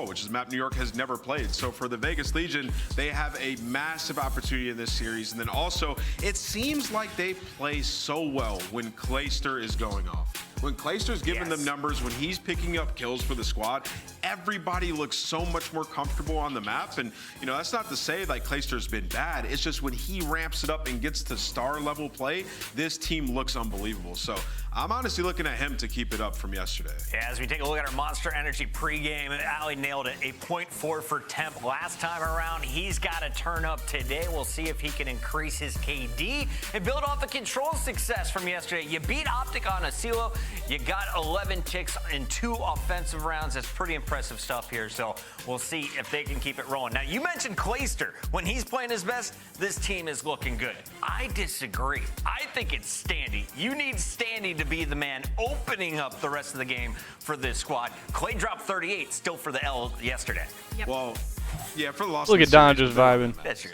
which is a map New York has never played. So for the Vegas Legion, they have a massive opportunity in this series. And then also, it seems like they play so well when Clayster is going off. When Clayster's giving them numbers, when he's picking up kills for the squad, everybody looks so much more comfortable on the map. And, you know, that's not to say like Clayster's been bad. It's just when he ramps it up and gets to star level play, this team looks unbelievable. So I'm honestly looking at him to keep it up from yesterday. Yeah, as we take a look at our Monster Energy pregame, Ali nailed it. A 0.4 for temp last time around. He's got to turn up today. We'll see if he can increase his KD and build off the control success from yesterday. You beat Optic on a silo. You got 11 ticks in 2 offensive rounds. That's pretty impressive stuff here. So we'll see if they can keep it rolling. Now, you mentioned Clayster. When he's playing his best, this team is looking good. I disagree. I think it's Standy. You need Standy to be the man opening up the rest of the game for this squad. Clay dropped 38 still for the L yesterday. Yep. Well, yeah, for the loss. Look at Don just vibing. That's true.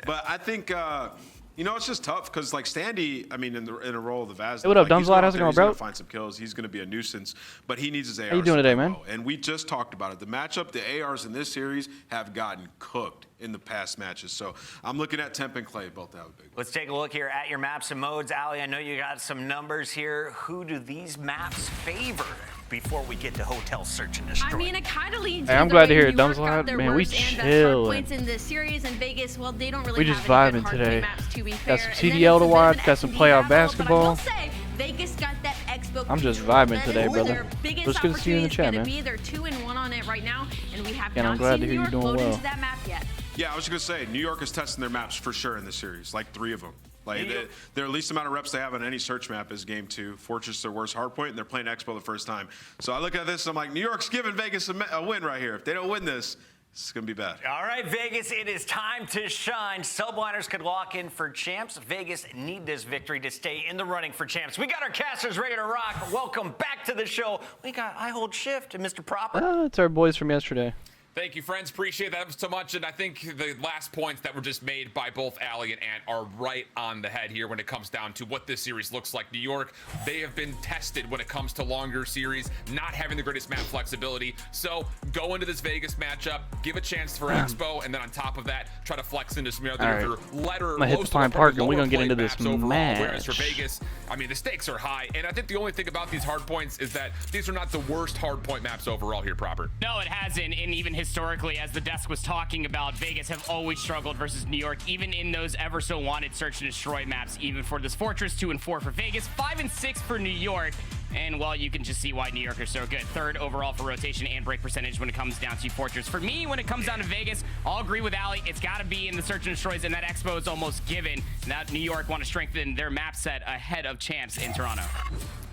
But I think, you know, it's just tough because, like, Standy, I mean, in a role of the Vaz. Hey, what up, like, Dumbslot? How's it going, bro? He's going to find some kills. He's going to be a nuisance, but he needs his ARs. How you doing today, man? And we just talked about it. The matchup, the ARs in this series have gotten cooked in the past matches. So I'm looking at Temp and Clay both have a big one. Let's take a look here at your maps and modes. Ali, I know you got some numbers here. Who do these maps favor before we get to Hotel Search and Destroy? I mean, it kind of leads. Hey, I'm glad to hear it, Dumbslot. Man, we chilling. Points in this series in Vegas. Well, they don't really We have just any good vibing today. maps, to be Got fair. some And then CDL it's to a bit watch. of Got some an playoff X&D basketball. battle, but I will say, Vegas got that expo. I'm just control. vibing That today, is brother. their biggest Looks good to see you in the chat, opportunity. man. It's gonna be. They're 2-1 on it right now, and we have And I'm not glad seen to New hear York you're doing load well. into that map yet. Yeah, I was just going to say, New York is testing their maps for sure in this series, like 3 of them. Like, their least amount of reps they have on any search map is game 2. Fortress their worst hardpoint, and they're playing Expo the first time. So I look at this, and I'm like, New York's giving Vegas a win right here. If they don't win this, it's going to be bad. All right, Vegas, it is time to shine. Subliners could lock in for champs. Vegas need this victory to stay in the running for champs. We got our casters ready to rock. Welcome back to the show. We got I Hold Shift and Mr. Proper. It's our boys from yesterday. Thank you, friends. Appreciate that so much. And I think the last points that were just made by both Ali and Ant are right on the head here when it comes down to what this series looks like. New York, they have been tested when it comes to longer series, not having the greatest map flexibility. So go into this Vegas matchup, give a chance for Expo, and then on top of that, try to flex into some other I'm gonna hit the Pine Park, and we're gonna get into this match. Whereas for Vegas, I mean, the stakes are high. And I think the only thing about these hard points is that these are not the worst hard point maps overall here, Proper. No, it hasn't. And even historically, as the desk was talking about, Vegas have always struggled versus New York, even in those ever so wanted search and destroy maps, even for this Fortress. 2 and 4 for Vegas, 5 and 6 for New York. And well, you can just see why New York are so good. 3rd overall for rotation and break percentage when it comes down to Fortress. For me, when it comes down to Vegas, I'll agree with Ali. It's got to be in the search and destroys, and that Expo is almost given. Now New York want to strengthen their map set ahead of champs in Toronto.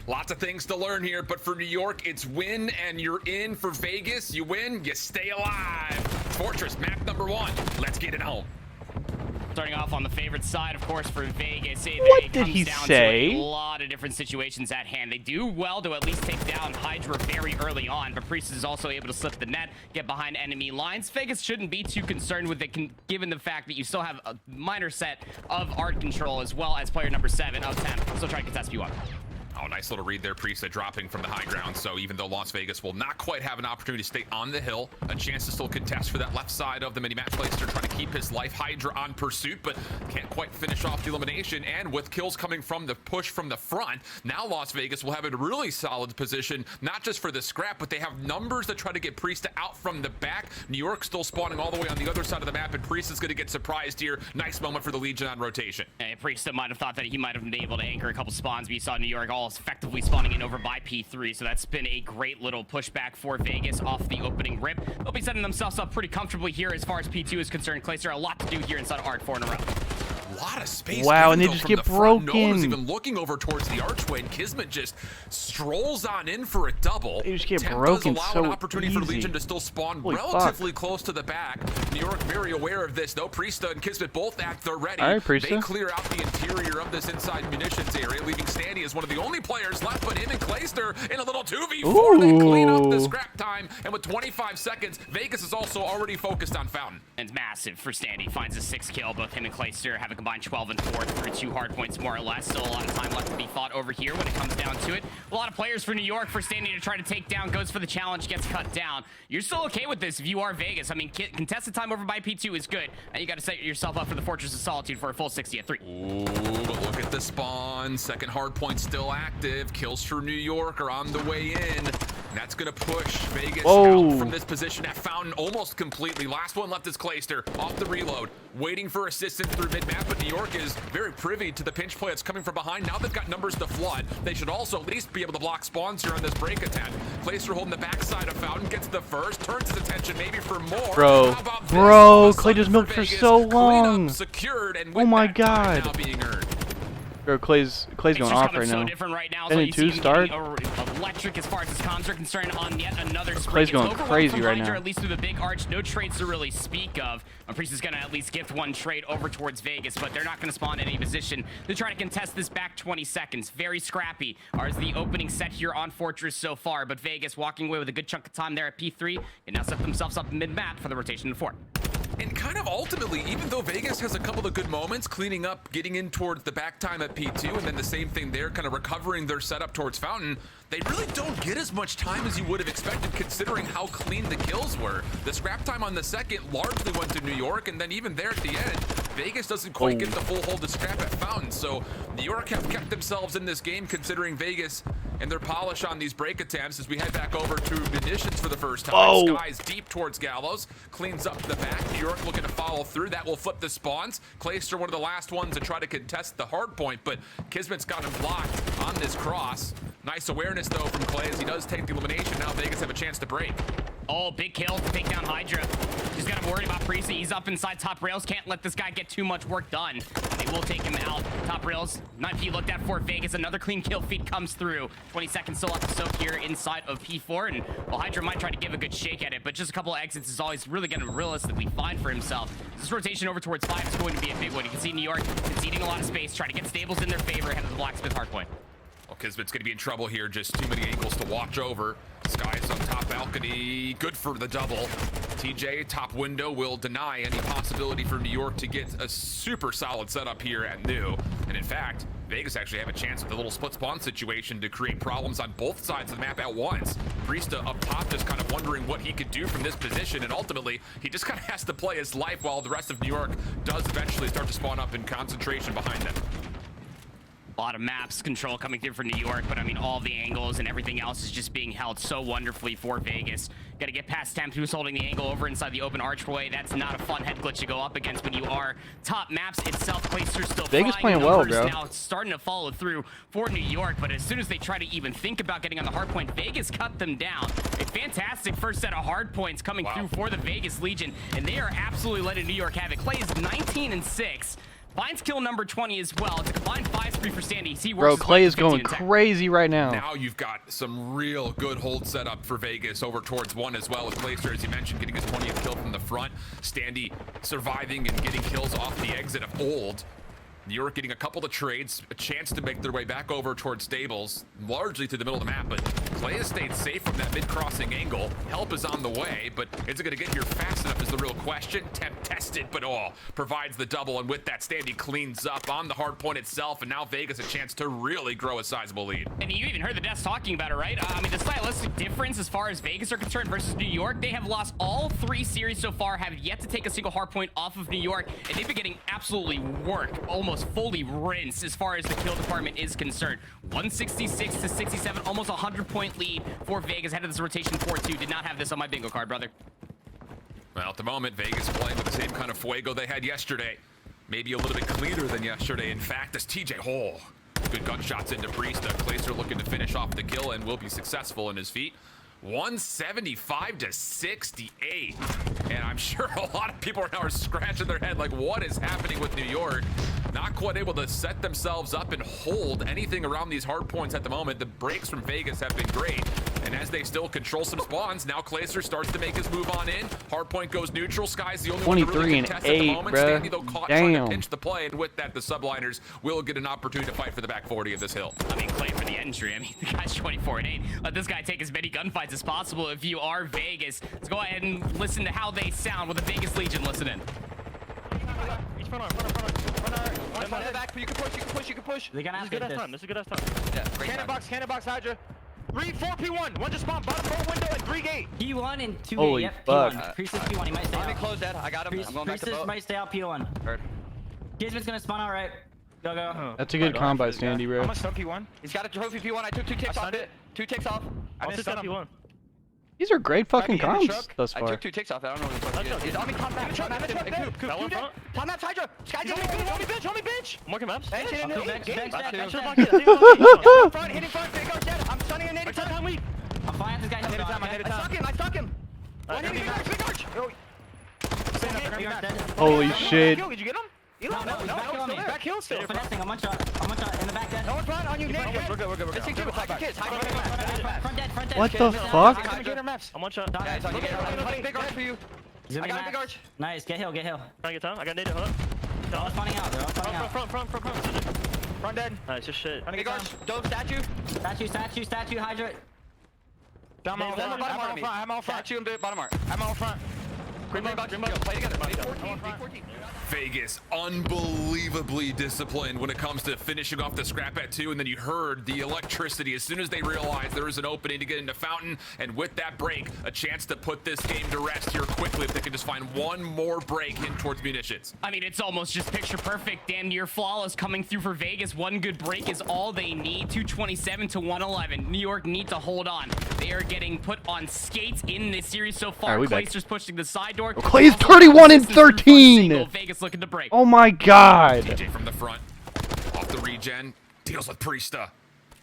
Lots of things to learn here, but for New York, it's win and you're in. For Vegas, you win, you stay alive. Fortress, map number 1. Let's get it home. Starting off on the favorite side, of course, for Vegas. What did he say? A lot of different situations at hand. They do well to at least take down Hydra very early on, but Priest is also able to slip the net, get behind enemy lines. Vegas shouldn't be too concerned with it, given the fact that you still have a minor set of art control, as well as player number 7 of 10. Still trying to contest P1. Oh, nice little read there, Priest, dropping from the high ground. So even though Las Vegas will not quite have an opportunity to stay on the hill, a chance to still contest for that left side of the mini-match place. They're trying to keep his life. Hydra on pursuit, but can't quite finish off the elimination. And with kills coming from the push from the front, now Las Vegas will have a really solid position, not just for the scrap, but they have numbers that try to get Priest out from the back. New York still spawning all the way on the other side of the map, and Priest is going to get surprised here. Nice moment for the Legion on rotation. And Priest might have thought that he might have been able to anchor a couple spawns, but you saw New York all effectively spawning in over by P3, so that's been a great little pushback for Vegas off the opening rip. They'll be setting themselves up pretty comfortably here as far as P2 is concerned. Clayster, a lot to do here inside of Art 4 in a row. A lot of space. Wow, and they though, just from get the front. broken. No one's even looking over towards the archway, and Kismet just strolls on in for a double. They just get Temp broken does allow so an opportunity easy. for Legion to still spawn Holy relatively close to the back. New York very aware of this, though. Priesta and Kismet both at the ready. All right, Priesta. They clear out the interior of this inside munitions area, leaving Standy as one of the only players left, but him and Clayster in a little 2v4. They clean up the scrap time, and with 25 seconds, Vegas is also already focused on Fountain. And it's massive for Standy. Finds a 6th kill. Both him and Clayster have a combined combined 12 and 4 through 2 hard points, more or less. Still a lot of time left to be fought over here when it comes down to it. A lot of players for New York for standing to try to take down, goes for the challenge, gets cut down. You're still okay with this if you are Vegas. I mean, contested time over by P2 is good. And you got to set yourself up for the Fortress of Solitude for a full 60 at 3. Ooh, but look at the spawn. Second hard point still active. Kills for New York are on the way in. And that's going to push Vegas out from this position at Fountain almost completely. Last one left is Clayster off the reload, waiting for assistance through mid-map, but New York is very privy to the pinch play that's coming from behind. Now they've got numbers to flood. They should also at least be able to block spawns here on this break attempt. Clayster holding the backside of Fountain, gets the first, turns his attention maybe for more. Bro, Clay just milked for so long. Secured, and oh my god. now being earned. Bro, Clay's going off right now. So different right now. And in 2 start. Electric as far as his comms are concerned on yet another spring. Clay's going crazy right now. At least through the big arch, no trades to really speak of. Priest is going to at least gift one trade over towards Vegas, but they're not going to spawn in any position to try to contest this back 20 seconds. Very scrappy as the opening set here on Fortress so far, but Vegas walking away with a good chunk of time there at P3 and now set themselves up mid-map for the rotation to 4. And kind of ultimately, even though Vegas has a couple of good moments, cleaning up, getting in towards the back time at P2, and then the same thing there, kind of recovering their setup towards Fountain, they really don't get as much time as you would have expected considering how clean the kills were. The scrap time on the second largely went to New York, and then even there at the end, Vegas doesn't quite get the full hold to scrap at Fountain. So New York have kept themselves in this game considering Vegas and their polish on these break attempts as we head back over to munitions for the first time. Skies deep towards Gallows, cleans up the back. New York looking to follow through. That will flip the spawns. Clayster, one of the last ones to try to contest the hard point, but Kismet's got him blocked on this cross. Nice awareness, though, from Clay as he does take the elimination. Now Vegas have a chance to break. Oh, big kill to take down Hydra. Just got him worried about Priest. He's up inside top rails. Can't let this guy get too much work done. They will take him out. Top rails. 9P looked at for Vegas. Another clean kill feed comes through. 20 seconds still left to soak here inside of P4. And well, Hydra might try to give a good shake at it, but just a couple of exits is always really going to realistically fine for himself. This rotation over towards 5 is going to be a big one. You can see New York conceding a lot of space, trying to get stables in their favor ahead of the Blacksmith hardpoint. Well, Kismet's going to be in trouble here. Just too many angles to watch over. Skies on top balcony. Good for the double. TJ, top window, will deny any possibility for New York to get a super solid setup here at New. And in fact, Vegas actually have a chance with a little split spawn situation to create problems on both sides of the map at once. Priesta up top just kind of wondering what he could do from this position, and ultimately, he just kind of has to play his life while the rest of New York does eventually start to spawn up in concentration behind them. A lot of maps control coming through for New York, but I mean, all the angles and everything else is just being held so wonderfully for Vegas. Got to get past Temp, who's holding the angle over inside the open archway. That's not a fun head glitch to go up against when you are top maps itself. Clayster's still Vegas playing well, bro. Now it's starting to follow through for New York, but as soon as they try to even think about getting on the hard point, Vegas cut them down. A fantastic first set of hard points coming through for the Vegas Legion, and they are absolutely letting New York have it. Clay is 19 and 6. Finds kill number 20 as well. It's a combined 5-3 for Sandy. Bro, Clay is going crazy right now. Now you've got some real good hold set up for Vegas over towards 1 as well, with Clayster, as you mentioned, getting his 20th kill from the front. Standy surviving and getting kills off the exit of Old. New York getting a couple of trades, a chance to make their way back over towards stables, largely to the middle of the map, but Clay has stayed safe from that mid-crossing angle. Help is on the way, but is it going to get here fast enough is the real question. Temp tested, but provides the double, and with that, Standy cleans up on the hard point itself, and now Vegas a chance to really grow a sizable lead. And you even heard the devs talking about it, right? I mean, the stylistic difference as far as Vegas are concerned versus New York, they have lost all 3 series so far, have yet to take a single hard point off of New York, and they've been getting absolutely worked, almost fully rinsed as far as the kill department is concerned. 166 to 67, almost 100-point lead for Vegas ahead of this rotation 4-2. Did not have this on my bingo card, brother. Well, at the moment, Vegas playing with the same kind of fuego they had yesterday. Maybe a little bit cleaner than yesterday. In fact, as TJ good gunshots into Priesta. Clayster looking to finish off the kill and will be successful in his feet. 175 to 68. And I'm sure a lot of people now are scratching their head like, what is happening with New York? Not quite able to set themselves up and hold anything around these hard points at the moment. The breaks from Vegas have been great. And as they still control some spawns, now Clayster starts to make his move on in. Hard point goes neutral. Sky's the only one to really contest at the moment. Standy, though, caught trying to pinch the play. And with that, the subliners will get an opportunity to fight for the back 40 of this hill. I mean, Clay for the entry. I mean, the guy's 24 and 8. Let this guy take as many gunfights as possible if you are Vegas. Let's go ahead and listen to how they sound with the Vegas Legion. Listen in. Front arm. Back, you can push. They're gonna have to hit this. This is a good ass time. Yeah, cannon box, Hydra. 3, 4, P1. One just spawn, bottom boat window, and 3 gate. P1 and 2 Holy gate. Yep, fuck. P1. Priest is P1. He might stay Army out. close dead. I got him. I'm going back to Priest boat. might stay out P1. Heard. Kismet's gonna spawn out right. Go. That's a good combo, Sandy, bro. I'm gonna stun P1. He's got a trophy P1. I took 2 ticks off it. 2 ticks off. I didn't stun P1. These are great fucking comms thus I far. took 2 ticks off it. I don't know what the fuck he is. He's on me. Top map. Top map. Hydra. Sky J. Hold me, bitch. I'm working maps. Hitting front. Big guard dead. I'm stunning an 80 time. I'm fine. This guy hit I stuck him. One enemy guard. Big guard. Holy shit. Did you get him? No, Back hill still. Finessing. I'm one shot in the back dead. No one's flying on you, Nick. We're good. Missing 2. Attacking kids. Front dead. What the fuck? I'm one shot. Yeah, it's on you. Big arch for you. I got a big arch. Nice. Get hill. Trying to get time. I got naded. Hold up. They're all spawning out. Front dead. Nice, just shit. Big arch. Dove statue. Statue. Hydra. I'm all front. Statue and bottom art. I'm all front. Green box. Play together. 14. Vegas unbelievably disciplined when it comes to finishing off the scrap at 2, and then you heard the electricity as soon as they realized there was an opening to get into Fountain, and with that break, a chance to put this game to rest here quickly if they can just find one more break in towards munitions. I mean, it's almost just picture perfect, damn near flawless coming through for Vegas. One good break is all they need. 227 to 111. New York need to hold on. They are getting put on skates in this series so far. Clayster's pushing the side door. Clay is 31 and 13. Vegas looking to break. Oh my god. TJ from the front, off the regen, deals with Priesta,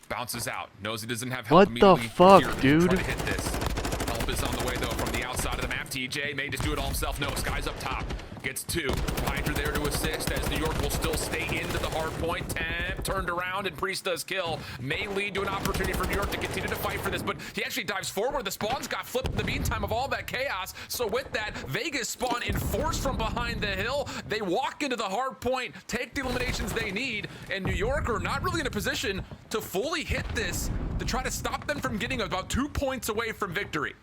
bounces out, knows he doesn't have help. What the fuck, dude? Try to hit this. Help is on the way though from the outside of the map. TJ may just do it all himself. No, Sky's up top. Gets 2. Hydra there to assist as New York will still stay into the hard point. Temp turned around and Priesta's kill may lead to an opportunity for New York to continue to fight for this, but he actually dives forward. The spawns got flipped in the meantime of all that chaos. So with that, Vegas spawn in force from behind the hill. They walk into the hard point, take the eliminations they need, and New York are not really in a position to fully hit this to try to stop them from getting about 2 points away from victory.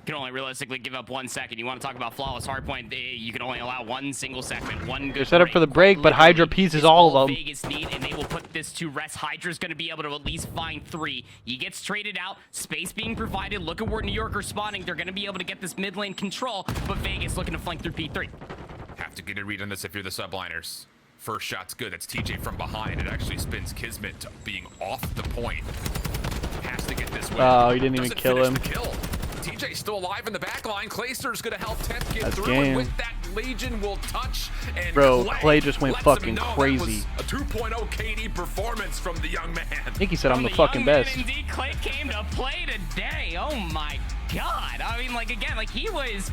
Can only realistically give up 1 second. You want to talk about flawless hardpoint? You can only allow 1 single segment, 1 good. They're set up for the break, but Hydra pieces all of them. Vegas need, and they will put this to rest. Hydra's going to be able to at least find 3. He gets traded out. Space being provided. Look at where New York are spawning. They're going to be able to get this mid lane control, but Vegas looking to flank through P3. Have to get a read on this if you're the subliners. First shot's good. That's TJ from behind. It actually spins Kismet to being off the point. Has to get this win. Oh, he didn't even kill him. TJ's still alive in the back line. Clayster's gonna help Temp get That's through. game. And with that, Legion will touch. And Bro, Clay just went lets him fucking know that crazy. was a 2.0 KD performance from the young man. I think he said I'm From the fucking young man, best. Indeed, Clay came to play today. Oh my god. I mean, like, again, like he was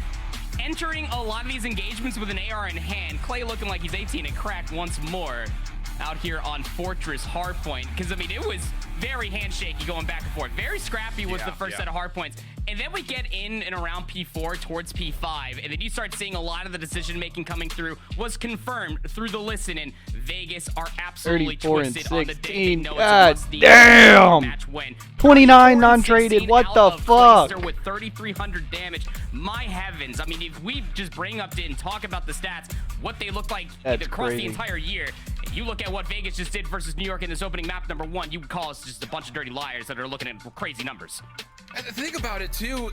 entering a lot of these engagements with an AR in hand. Clay looking like he's 18 and cracked once more out here on Fortress Hardpoint. Because, I mean, it was very handshaky going back and forth. Very scrappy was the first set of hardpoints. And then we get in and around P4 towards P5. And then you start seeing a lot of the decision-making coming through was confirmed through the listen. And Vegas are absolutely 34 and twisted on the day. They 16. know it's God a must-see damn. match win. 29 34 and non-traded. 16 What out the of fuck? Clayster with 3,300 damage. My heavens. I mean, if we just bring up and talk about the stats, what they look like That's across crazy. the entire year, and you look at what Vegas just did versus New York in this opening map number 1, you would call us just a bunch of dirty liars that are looking at crazy numbers. And think about it too,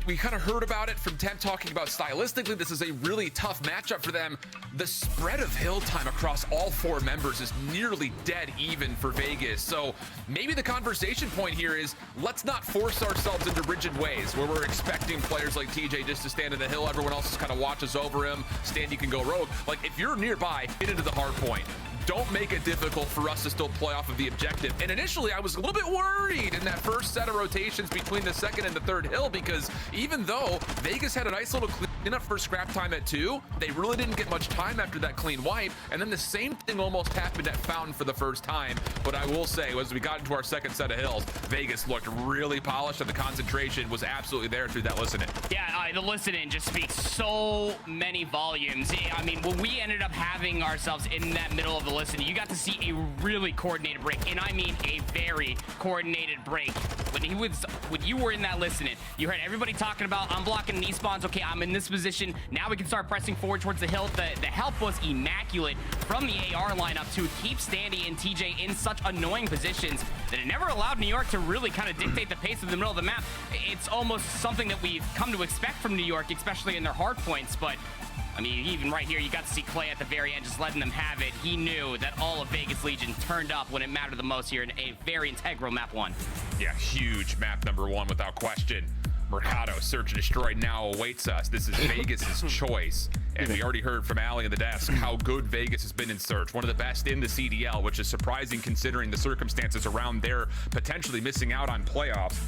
we kind of heard about it from Temp talking about stylistically, this is a really tough matchup for them. The spread of hill time across all 4 members is nearly dead even for Vegas. So maybe the conversation point here is let's not force ourselves into rigid ways where we're expecting players like TJ just to stand in the hill, everyone else just kind of watches over him, Standy can go rogue. Like if you're nearby, get into the hard point. Don't make it difficult for us to still play off of the objective. And initially, I was a little bit worried in that first set of rotations between the second and the third hill, because even though Vegas had a nice little cleanup for scrap time at 2, they really didn't get much time after that clean wipe. And then the same thing almost happened at Fountain for the first time. But I will say, as we got into our second set of hills, Vegas looked really polished and the concentration was absolutely there through that listening. Yeah, the listening just speaks so many volumes. I mean, when we ended up having ourselves in that middle of the listen, you got to see a really coordinated break, and I mean a very coordinated break. When you were in that listening. You heard everybody talking about, I'm blocking knee spawns. Okay, I'm in this position. Now we can start pressing forward towards the hill. The help was immaculate from the AR lineup to keep Standy and TJ in such annoying positions that it never allowed New York to really kind of dictate the pace of the middle of the map. It's almost something that we've come to expect from New York, especially in their hard points, but I mean, even right here, you got to see Clay at the very end just letting them have it. He knew that all of Vegas Legion turned up when it mattered the most here in a very integral map 1. Yeah, huge map number 1 without question. Mercado, Search and Destroy now awaits us. This is Vegas's choice. And we already heard from Ali in the desk how good Vegas has been in Search. One of the best in the CDL, which is surprising considering the circumstances around their potentially missing out on playoffs.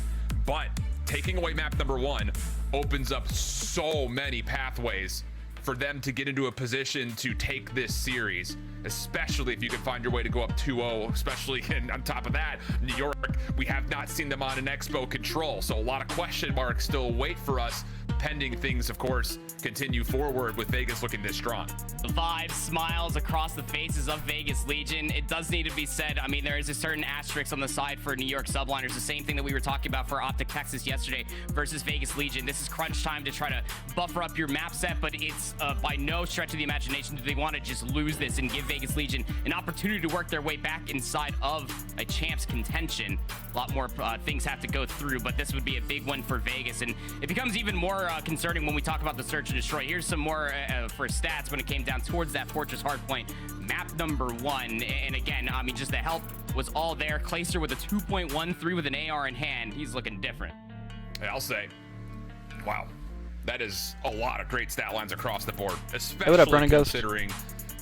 But taking away map number 1 opens up so many pathways for them to get into a position to take this series, especially if you can find your way to go up 2-0, especially on top of that, New York, we have not seen them on an Expo control, so a lot of question marks still wait for us, pending things, of course, continue forward with Vegas looking this strong. Vibes, smiles across the faces of Vegas Legion. It does need to be said, I mean, there is a certain asterisk on the side for New York subliners, the same thing that we were talking about for Optic Texas yesterday versus Vegas Legion. This is crunch time to try to buffer up your map set, but it's by no stretch of the imagination do they want to just lose this and give Vegas Legion an opportunity to work their way back inside of a champ's contention. A lot more things have to go through, but this would be a big one for Vegas, and it becomes even more concerning when we talk about the Search and Destroy. Here's some more for stats when it came down towards that Fortress hardpoint. Map number 1, and again, I mean, just the help was all there. Clayster with a 2.13 with an AR in hand. He's looking different. I'll say, wow, that is a lot of great stat lines across the board, especially considering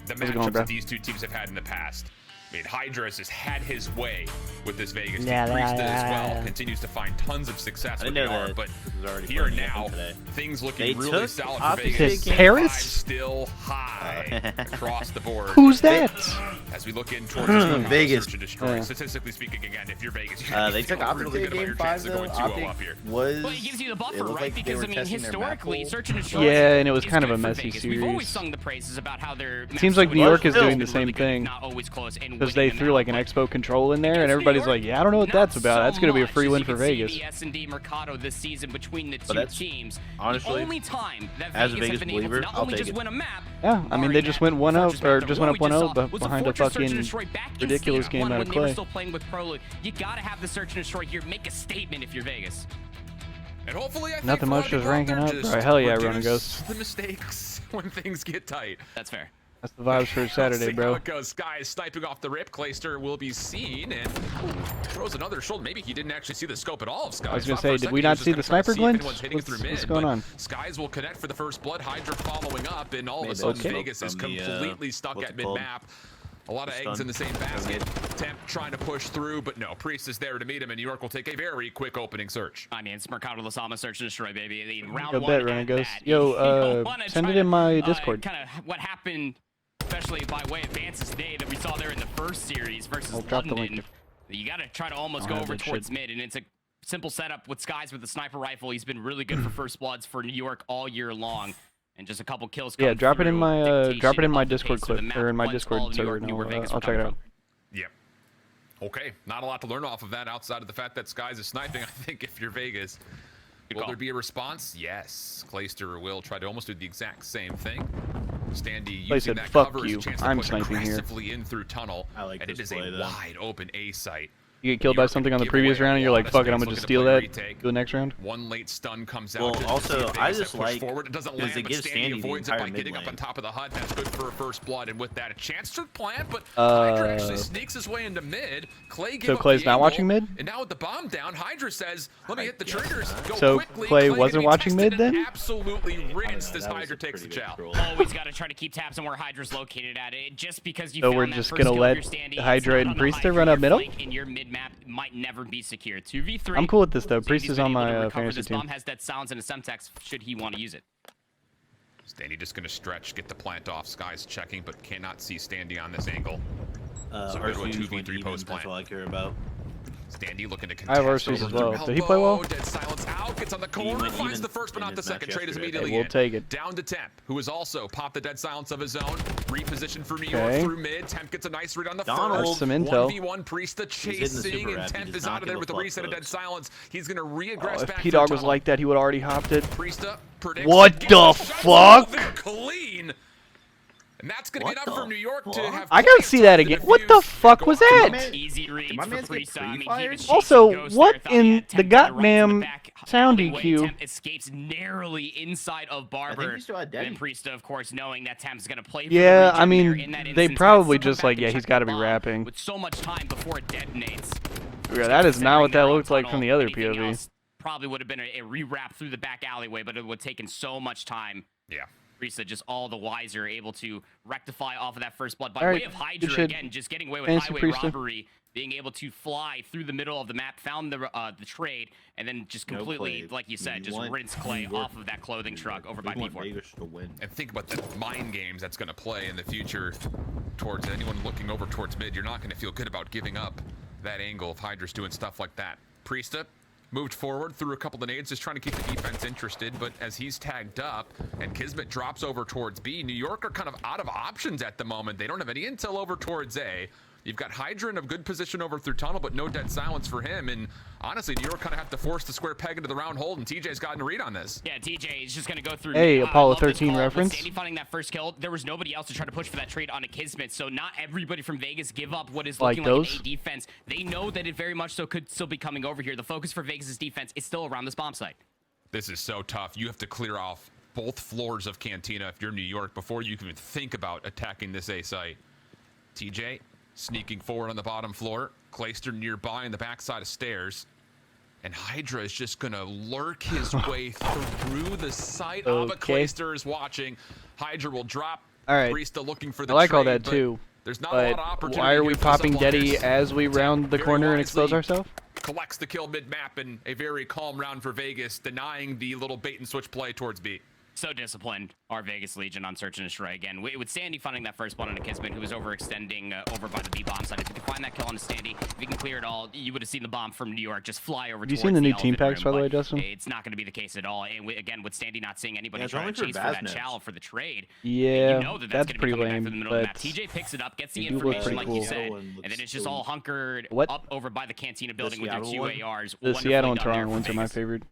the matchups that these two teams have had in the past. I mean, Hydra has had his way with this Vegas team. Priesta as well continues to find tons of success with AR, but here and now, things looking really solid for Vegas. Paris? Still high across the board. Who's that? As we look in towards Vegas. Search and Destroy. Statistically speaking, again, if you're Vegas, they took Optic really good about your chances of going 2-0 up here. Well, it gives you the buffer, right? Because, I mean, historically, Search and Destroy and it was kind of a messy series. We've always sung the praises about how their seems like New York is doing the same thing. Not always close, because they threw like an Expo control in there, and everybody's like, yeah, I don't know what that's about. That's going to be a free win for Vegas. The S&D Mercado this season between the two teams. Honestly, the only time that as a Vegas Vegas have been able believer, to not I'll only take just it. win a map. Yeah, I mean, they just went 1-0, or just went up 1-0 behind a fucking ridiculous game out of Clay. They were still playing with Prologue. You got to have the Search and Destroy here. Make a statement if you're Vegas. And hopefully, I think nothing much, just ranking up. Right, hell yeah, Ronan Ghost. The mistakes when things get tight. That's fair. That's the vibes for Saturday, bro. How it goes. Sky is sniping off the rip. Clayster will be seen and throws another shoulder. Maybe he didn't actually see the scope at all of Sky. I was going to say, did we not see the sniper glint? What's going on? Skies will connect for the first blood. Hydra following up, and all of a sudden Vegas is completely stuck at mid-map. A lot of eggs in the same basket. Temp trying to push through, but no. Priest is there to meet him, and New York will take a very quick opening search. I mean, it's Mercado Lasama Search and Destroy, baby. Round I bet, Ronan Ghost. Yo, send it in my Discord. Kind of what happened, especially by way of Vance's day that we saw there in the first series versus London. You got to try to almost go over towards mid, and it's a simple setup with Skies with the sniper rifle. He's been really good for first bloods for New York all year long. And just a couple kills. Yeah, drop it in my Discord clip or in my Discord server. I'll check it out. Yep. Okay, not a lot to learn off of that outside of the fact that Skies is sniping. I think if you're Vegas, will there be a response? Yes. Clayster will try to almost do the exact same thing. Standy using that cover as a chance to push aggressively in through tunnel, and it is a wide open A site. You get killed by something on the previous round, and you're like, fuck it, I'm gonna just steal that. Do the next round. One late stun comes out. Well, also, I just like forward. It doesn't land, but Standy avoids it by getting up on top of the HUD. That's good for a first blood, and with that, a chance to plant, but Hydra actually sneaks his way into mid. Clay gave up Clay's the not angle, watching mid? And now with the bomb down, Hydra says, let me hit the triggers. Go so quickly. Clay wasn't watching mid then? Absolutely rinsed as Hydra takes the chow. Always got to try to keep tabs on where Hydra's located at it. Just because you so we're just gonna let Hydra and Priesta run up middle? In your mid map might never be secure. 2v3. I'm cool with this though. Priest is on my fantasy team. Bomb has that silence and a semtex should he want to use it. Standy just gonna stretch, get the plant off. Sky's checking, but cannot see Standy on this angle. So go to a 2v3 post plant. That's all I care about. Standy looking to contest. I have RCs as well. Did he play well? Dead silence out, gets on the corner, finds the first but not the second. Trade is immediately we'll take it. Down to Temp, who has also popped the dead silence of his own. Reposition for New York through mid. Temp gets a nice read on the That's first. some intel. 1v1 Priesta chasing, and Temp is out of there with the reset of Dead Silence. He's going to re-aggress back. If P-Dog was like that, he would already hopped it. Priesta predicts what the fuck? Clean. And that's going to be enough for New York to have. I gotta see that again. What the fuck was that? Easy reads for Priesta. I mean, he was Also, chasing what Ghost there, in thought he the had Temp to right goddamn to the back sound alleyway. EQ? Temp escapes narrowly inside of Barber. And Priesta, of course, knowing that Temp's going to play for Yeah, the I region there mean, in that they instance, probably has to come just back like, and yeah, check he's the got to be bomb rapping. with so much time before it detonates. Yeah, that is not what that looked like from the other Anything POV. else probably would have been a re-wrap through the back alleyway, but it would have taken so much time. Yeah. Priesta just all the wiser, able to rectify off of that first blood by All right, way of good Hydra shit. again, just getting away with Fancy highway Priesta. robbery, being able to fly through the middle of the map, found the trade, and then just completely, like you said, just rinse Clay off of that clothing truck over by B4. And think about the mind games that's going to play in the future towards anyone looking over towards mid. You're not going to feel good about giving up that angle if Hydra's doing stuff like that. Priesta moved forward through a couple of nades, just trying to keep the defense interested, but as he's tagged up and Kismet drops over towards B, New York are kind of out of options at the moment. They don't have any intel over towards A. You've got Hydra in a good position over through tunnel, but no Dead Silence for him. And honestly, New York kind of have to force the square peg into the round hole, and TJ's gotten a read on this. Yeah, TJ is just going to go through. Hey, Apollo I love this 13 call. reference. With Sandy finding that first kill, there was nobody else to try to push for that trade on a Kismet, so not everybody from Vegas give up what is looking like an A defense. They know that it very much so could still be coming over here. The focus for Vegas' defense is still around this bomb site. This is so tough. You have to clear off both floors of Cantina if you're New York before you can even think about attacking this A site. TJ sneaking forward on the bottom floor. Clayster nearby on the backside of stairs. And Hydra is just going to lurk his way through the site. Ava Clayster is watching. Hydra will drop. All right. Priesta looking for the I like all trade, that too. There's not a lot of But opportunity. why are we here for popping Sublime. Deddy as we round the corner and expose ourselves? Collects the kill mid-map and a very calm round for Vegas, denying the little bait and switch play towards B. So disciplined, our Vegas Legion on Search and Destroy again. With Sandy finding that first one on a Kismet who was overextending over by the B bomb side. If you can find that kill on a Sandy, if you can clear it all, you would have seen the bomb from New York just fly over. Have you seen the new team packs, by the way, Justin? It's not going to be the case at all. And again, with Sandy not seeing anybody trying to chase for that chow for the trade, yeah, you know that's pretty lame. For the middle of the map. TJ picks it up, gets the information like you said, and then it's just all hunkered up over by the Cantina building with your 2 ARs. The Seattle and Toronto ones are my favorite.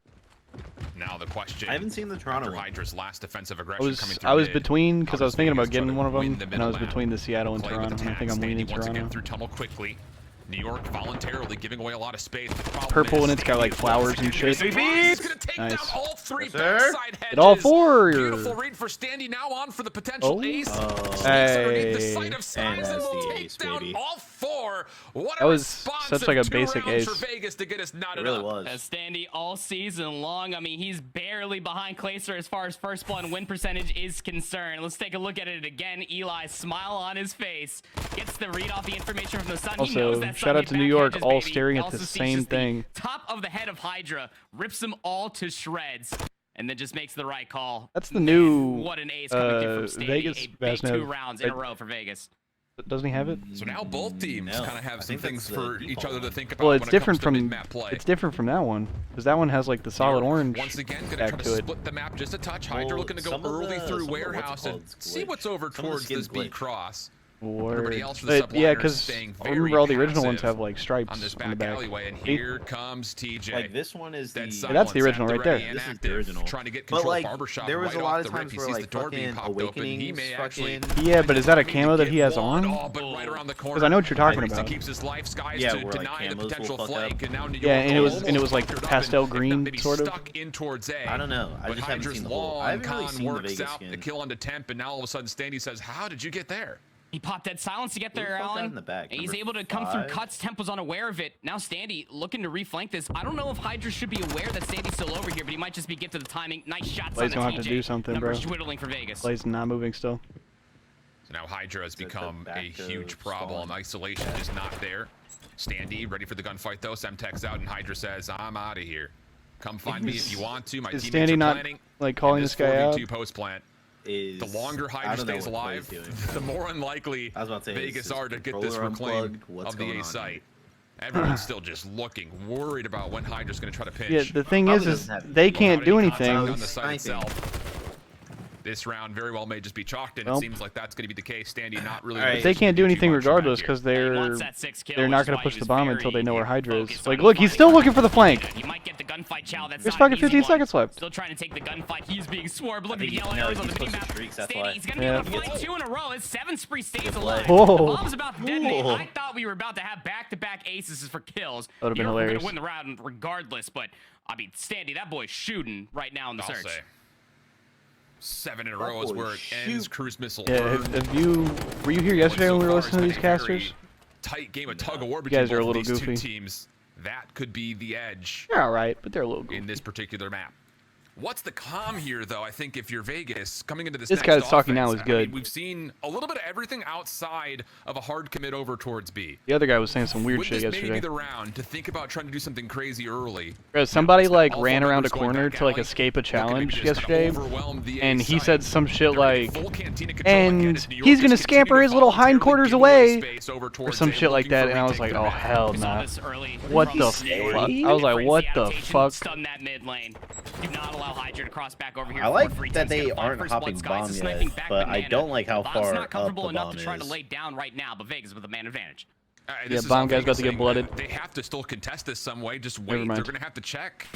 Now the question. I haven't seen the Toronto one. Hydra's last defensive aggression coming through I was mid. between, because I was thinking about getting one of them, the and I was middle between the Seattle and Play Toronto, with and I think I'm Standy leaning once again Toronto. through tunnel quickly. New York voluntarily giving away a lot of space. Purple, and it's got like flowers and shit. He's gonna take Nice. down all 3 backside hedges. Get all 4. Beautiful read for Standy, now on for the potential ace. Hey. The sight of signs and will take down all 4. What That a was responsive such like a 2 basic rounds ace. for Vegas to get us knotted It really up. was. As Standy all season long. I mean, he's barely behind Clayster as far as first blood win percentage is concerned. Let's take a look at it again. Eli, smile on his face, gets the read off the information from the sun. He knows Also, that shout out to New York, all staring at the same thing. Top of the head of Hydra, rips them all to shreds, and then just makes the right call. That's the new What an ace coming through from Standy. Vegas A big 2 Vasnev. rounds in a row for Vegas. Doesn't he have it? So now both teams kind of have some things for each other to think about. Well, it's when different it comes to from mid-map play. it's different from that one, because that one has like the solid orange Once again, gonna back try to to it. split the map just a touch. Hydra looking to go early through warehouse and see what's over towards this B cross. Everybody else for the But yeah, subliners because staying I very remember all the original ones passive have like stripes on this on the back back. alleyway, and here comes TJ. Like this one is the. Dead Yeah, that's the Silence original at right there. ready and This is the active, original. Trying to get But control like, of Barbershop there was right a lot off of the rip. times He where sees like the door being fucking popped open. He Awakenings may actually. fucking. Yeah, but is that a trying to camo that get he has one. on? Oh, but right around the corner. Because I know what you're talking Priesta about. keeps his life skies Yeah, to where, like, deny the camos will potential fuck flank, up. and now New York Yeah, and it was like almost pastel bunkered up green, and maybe sort of. stuck in towards A. I don't know. I But just haven't Hydra's seen the whole. I long haven't really con seen the works Vegas out skin. the kill onto Temp, and now all of a sudden Standy says, "How did you get there?" He popped Dead Silence to get Who the there, fuck got Alan. in the back? He's Number able to come through 5? cuts. Temp was unaware of it. Now Standy looking to reflank this. I don't know if Hydra should be aware that Standy's still over here, but he might just be get to the timing. Nice shots Blaze on the gonna TJ. have to do something, Numbers bro. dwindling for Vegas. Blaze not moving still. So now Hydra has So it's become back a to huge problem. spawn. Isolation is not there. Standy ready for the gunfight though. Semtex out, and Hydra says, "I'm out of here. Come find me if you want to. My Is teammates Standy are not planning." like calling And this guy out? 4v2 post plant. Is, The longer I Hydra don't know stays what alive, Clay's doing. the more unlikely I was about to say, is Vegas his are to get this controller reclaim unplugged? What's of the going A on site. Everyone's still just looking, worried about when Hydra's going to try to pitch. Yeah, the thing Probably is doesn't have they people. can't do Already contact anything. on the site Sniping. itself. This round very well may just be chalked, and it seems like that's going to be the case. Standy not really. But they can't do anything regardless because they're not going to push the bomb until they know where Hydra is. Like, look, he's still looking for the flank. You might get the gunfight, Chow. That's There's not fucking an easy 15 seconds one. left. Still trying to take the gunfight. He's being swarmed. Look at the think yellow no, arrows on he's the supposed to mini-map. streaks, that's Standy, why. he's going to be able to fight 2 in a row. His 7 spree stays alive. Whoa. The bomb's about to detonate. I thought we were about to have back-to-back aces for kills. That would have been We're hilarious. going to win the round regardless, but I mean, Standy, that boy's shooting right now in the search. Say. 7 in a row is where it ends. Cruise missile. Yeah, were you here yesterday when we were listening to these casters? Tight game of tug of war You guys between are a both little these goofy. two teams. That could be the edge They're alright, but they're a little goofy. in this particular map. What's the calm here, though? I think if you're Vegas, coming into this This next guy that's talking now offense, is good. I mean, we've seen a little bit of everything outside of a hard commit over towards B. The other guy was saying some weird Would shit this maybe yesterday. be the round to think about trying to do something crazy early? Bro, somebody like Alpha ran around a members going corner back to like alley, escape a looking to challenge just kinda yesterday, overwhelm the A and he side. said some shit They're in like, full cantina control again and as New York he's is gonna continuing scamper to his little voluntarily hindquarters give away away, space over or towards some A, shit like looking that, for and I was retake like, the oh map. hell We saw no. this early What from the New fuck? York. I was like, Frenzy what the adaptation, fuck? Stun that mid lane. Do not allow Hydra to cross back over here. I like Free that Temp's they gonna find aren't first hopping blood. Skies bomb is yet, sniping back but I banana. don't like how Bomb's far not up comfortable the enough bomb to try to is. lay down right now, but Vegas with a man advantage. This Yeah, is bomb all guy's about to Vegas get blooded. saying that they have to still contest this some way. Just Never wait. mind. They're going to have to check.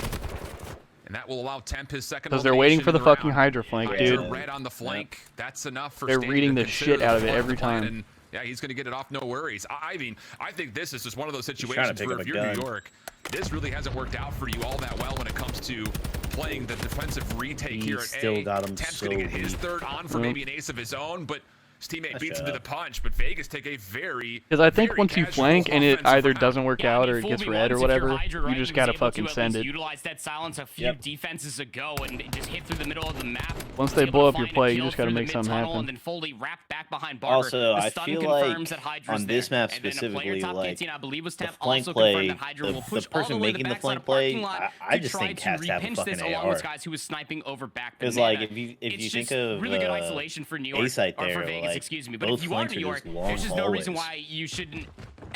And that will allow Temp his second Because they're waiting for the elimination fucking in round. Hydra flank, Hydra dude. red on the flank. That's enough for They're Standy reading to the consider shit out of it part every the plan, time. and, yeah, he's going to get it off, no worries. I mean, I think this is just one of those trying to situations pick where up if a you're New gun. York, this really hasn't worked out for you all that well when it comes to playing the defensive retake here at still A. got him Temp's so going to get his weak. third on for maybe an ace of his own, but his teammate beats him to up. the punch. But Vegas take a very, Because I think very once you casual flank and it offensive either round. doesn't work out or it gets red or whatever, you just gotta fucking send it. Utilize that silence a few Yep. defenses ago and just hit through the middle of the map. Once Was they able blow to up your find a play, you kill just gotta through the make something mid-tunnel happen. And then fully wrapped back behind Barber. Also, The I stun feel confirms like that Hydra's on this there. map And then a player specifically, top like, canteen, I believe was the Temp, flank also confirmed play, that Hydra will the push all person the way to making the backside flank of parking play, lot I to just try think to has to have a repinch fucking this along AR. with guys who was sniping over back Because banana. like if you It's think just of really good isolation for New York, A-site or for there, Vegas, like, excuse me. But both if you are flanks New are York, just long there's just no reason hallways. why you shouldn't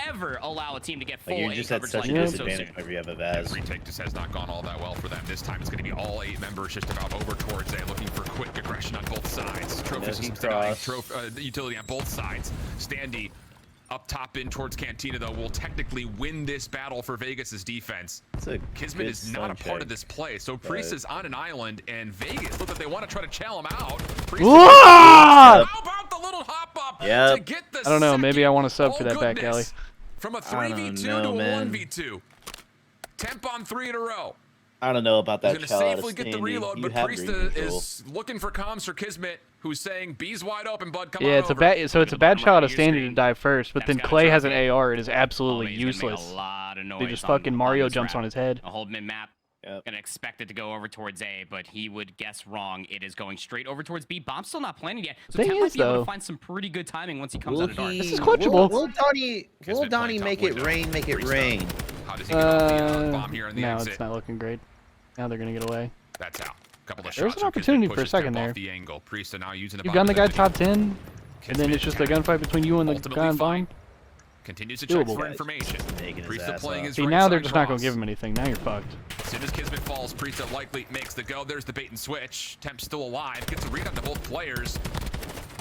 ever allow a team to get full Like you're A just at coverage such like a this so disadvantage soon. whenever you have a Vaz. Retake just has not gone all that well for them. This time it's going to be all 8 members just about over towards A, looking for quick aggression on both sides. Trophy systems denying utility on both sides. Standy up top in towards Cantina, though, will technically win this battle for Vegas's defense. Kismet is not a part of this play, so Priest is on an island, and Vegas look like they want to try to chill him out. Priest how about the little hop up to get the I don't know, maybe I want to sub Oh, for that back alley. goodness. From a 3v2 to a 1v2. Temp on 3 in a row. I don't know about that. He's going to safely get the reload, but Priesta is looking for comms for Kismet, who's saying, B's wide open, bud, come on Yeah, it's over. a bad shot of Standy to die first, but then Clay has an AR. It is absolutely useless. They just fucking Mario jumps on his head. A hold mid map. Gonna expect it to go over towards A, but he would guess wrong. It is going straight over towards B. Bomb's still not planted yet, so Temp might be able to find some pretty good timing once he comes out of dark. This is clutchable. Will Donnie make it rain? Make it rain. How does he get off the bomb here in the No, exit? it's not looking great. Now they're gonna get away. That's how. Couple of There's shots an from Kismet opportunity for a pushes second Temp there. off the angle. Priesta now using the You bomb gun the as guy enemy. top 10, and then it's just a gunfight between you and the guy on bomb. Continues to check Doable. for information. Priesta playing his See, right now side they're just not gonna cross. give him anything. Now you're fucked. As soon as Kismet falls, Priesta likely makes the go. There's the bait and switch. Temp's still alive. Gets a read on to both players.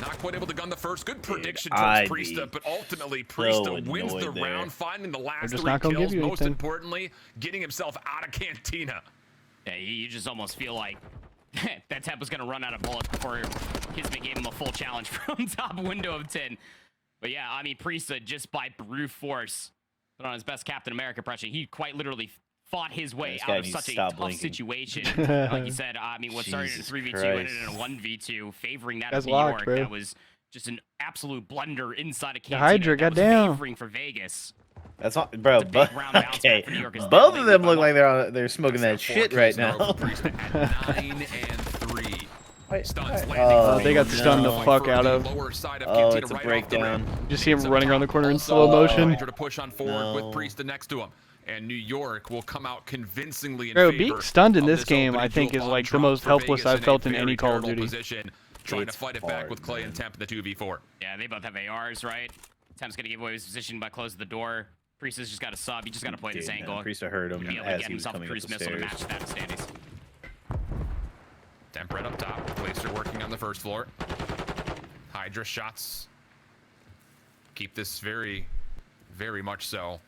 Not quite able to gun the first. Good prediction towards Priesta, but ultimately Priesta wins the round, finding the last just 3 not gonna kills. give you Most anything. importantly, getting himself out of Cantina. Yeah, you just almost feel like that Temp was gonna run out of bullets before Kismet gave him a full challenge from top window of 10. But yeah, I mean, Priesta just by brute force, put on his best Captain America impression. He quite literally fought his way out of such a tough situation. Like you said, I mean, what started in a 3v2 ended in a 1v2, favoring that of New York. That was just an absolute blunder inside a Cantina. Hydra got down. Favoring for Vegas. That's all, bro. Okay, for New York is both of them look like they're smoking that shit right now. 9 and 3. Stuns They got stunned the fuck out of. Oh, it's a breakdown. You see him running around the corner in slow motion. Hydra to push on forward with Priesta next to him. And New York will come out convincingly in Bro, favor being stunned in of this game, I opening think, dual is bomb like the drop most for helpless Vegas I've felt in a any very Call of vulnerable Duty. Position, trying to fight it back with Clay and Temp in the 2v4. Yeah, they both have ARs, right? Temp's gonna give away his position by closing the door. Priesta's just got to sub. You just got to play this angle. Priesta heard him Be able to as get he was himself a coming up cruise the missile to match stairs. that Standy's. Temp right up top. Placer working on the first floor. Hydra shots. Keep this very, very much so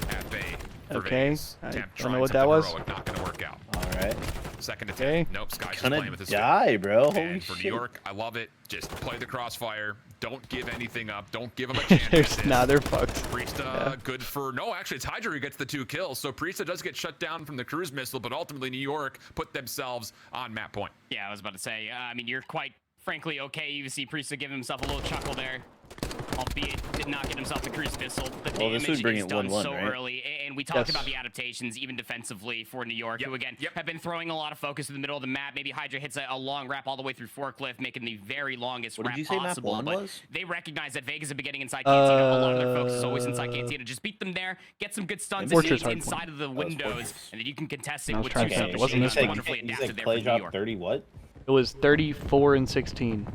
at bay. Okay, I don't know what that was. Not going to work out. All right. Second attempt. Okay. Nope, Sky's just Gonna playing with his die, bro. Holy And for shit. New York, I love it. Just play the crossfire. Don't give anything up. Don't give them a chance. They're fucked. Priesta, good for... No, actually, it's Hydra who gets the 2 kills. So Priesta does get shut down from the cruise missile, but ultimately New York put themselves on map point. Yeah, I was about to say, I mean, you're quite frankly okay. You see Priesta give himself a little chuckle there. Albeit did not get himself the cruise missile. The damage this would bring is it done 1-1, so right? early. And we talked about the adaptations, even defensively for New York, who again have been throwing a lot of focus in the middle of the map. Maybe Hydra hits a long wrap all the way through Forklift, making the very longest What did wrap you say possible. map 1 but was? they recognize that Vegas have been getting inside Cantina. A lot of their focus is always inside Cantina. Just beat them there, get some good stuns inside of the windows, and then you can contest it with 2 submachine guns. Wonderfully adapted there for New York. 30 what? It was 34 and 16.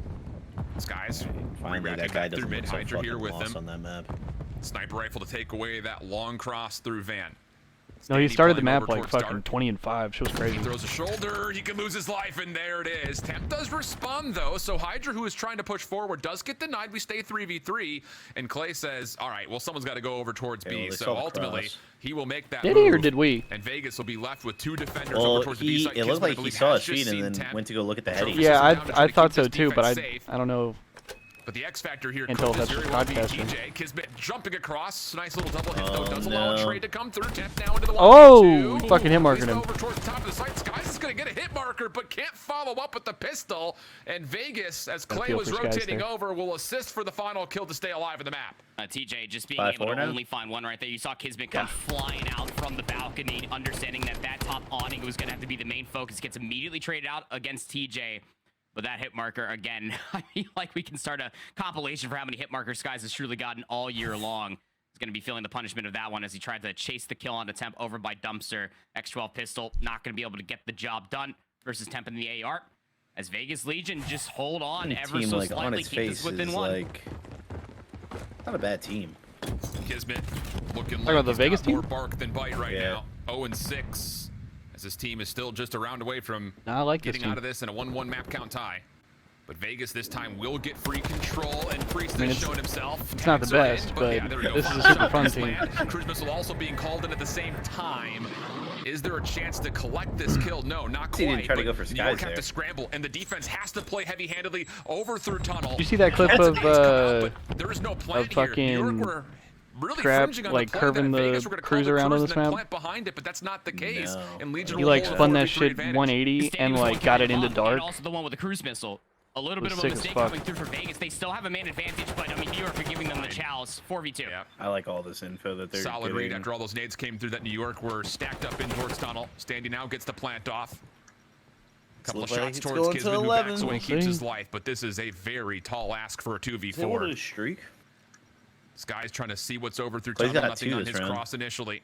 Skies. Finally, that guy doesn't through mid. look so Hydra here with lost them. on that map. Sniper rifle to take away that long cross through Van. No, he started the map playing like over fucking towards 20 and 5. She was crazy. He throws a shoulder, he can lose his life, and there it is. Temp does respond, though, so Hydra, who is trying to push forward, does get denied. We stay 3v3, and Clay says, all right, well, someone's got to go over towards B, so ultimately, he will make that Did move. he, or did we? And Vegas will be left with 2 defenders Well, over towards the B side. it looked like he saw his feet and then Temp. went to go look at the heading. Yeah, I thought so too, but I don't know. But the X factor here Until could that's very well be podcasting. TJ. Kismet jumping across. Nice little double hit, though. Does allow a trade to come through. Temp now into the 1v2. He fucking hit markered him. Over towards the top of the site. Skies is going to get a hit marker, but can't follow up with the pistol. And Vegas, as Clay was rotating over, will assist for the final kill to stay alive in the map. TJ just being able to only find one right there. You saw Kismet come flying out from the balcony, understanding that that top awning was going to have to be the main focus. Gets immediately traded out against TJ. But that hit marker, again, I feel like we can start a compilation for how many hit markers Skies has truly gotten all year long. He's going to be feeling the punishment of that one as he tried to chase the kill on the Temp over by Dumpster. X12 pistol, not going to be able to get the job done versus Temp in the AR. As Vegas Legion just hold on ever so slightly, keep this within 1. Like, not a bad team. Kismet looking Talking about the Vegas team? more bark than bite right now. 0-6. As this team is still just a round away from getting out of this in a 1-1 map count tie. But Vegas this time will get free control, and Priest has shown himself. It's not the best, but this is a super fun team. Cruise missile also being called in at the same time. Is there a chance to collect this kill? No, not quite. He didn't try to go for New York Skies have to scramble, and the defense has to play heavy-handedly over through tunnel. Did you see that clip of there is no plan fucking here. New York were really crap, fringing on like the curving the cruise around on this map? Behind it, but that's not the case. And Legion He will like hold spun a that 4v3 shit advantage. 180 and like got it into dark. And also the one with the cruise missile. A little bit of a sick as mistake fuck. coming through for Vegas. They still have a man advantage, but I mean, New York are giving them the chalice. 4v2. Yeah. I like all this info that they're Solid giving. read after all those nades came through that New York were stacked up in towards tunnel. Standy now gets the plant off. Couple of shots towards Kismet, who backs away and keeps his life, but this is a very tall ask for a 2v4. Streak? This guy's trying to see what's over through Clay's tunnel. got Nothing 2 on this his round. cross initially.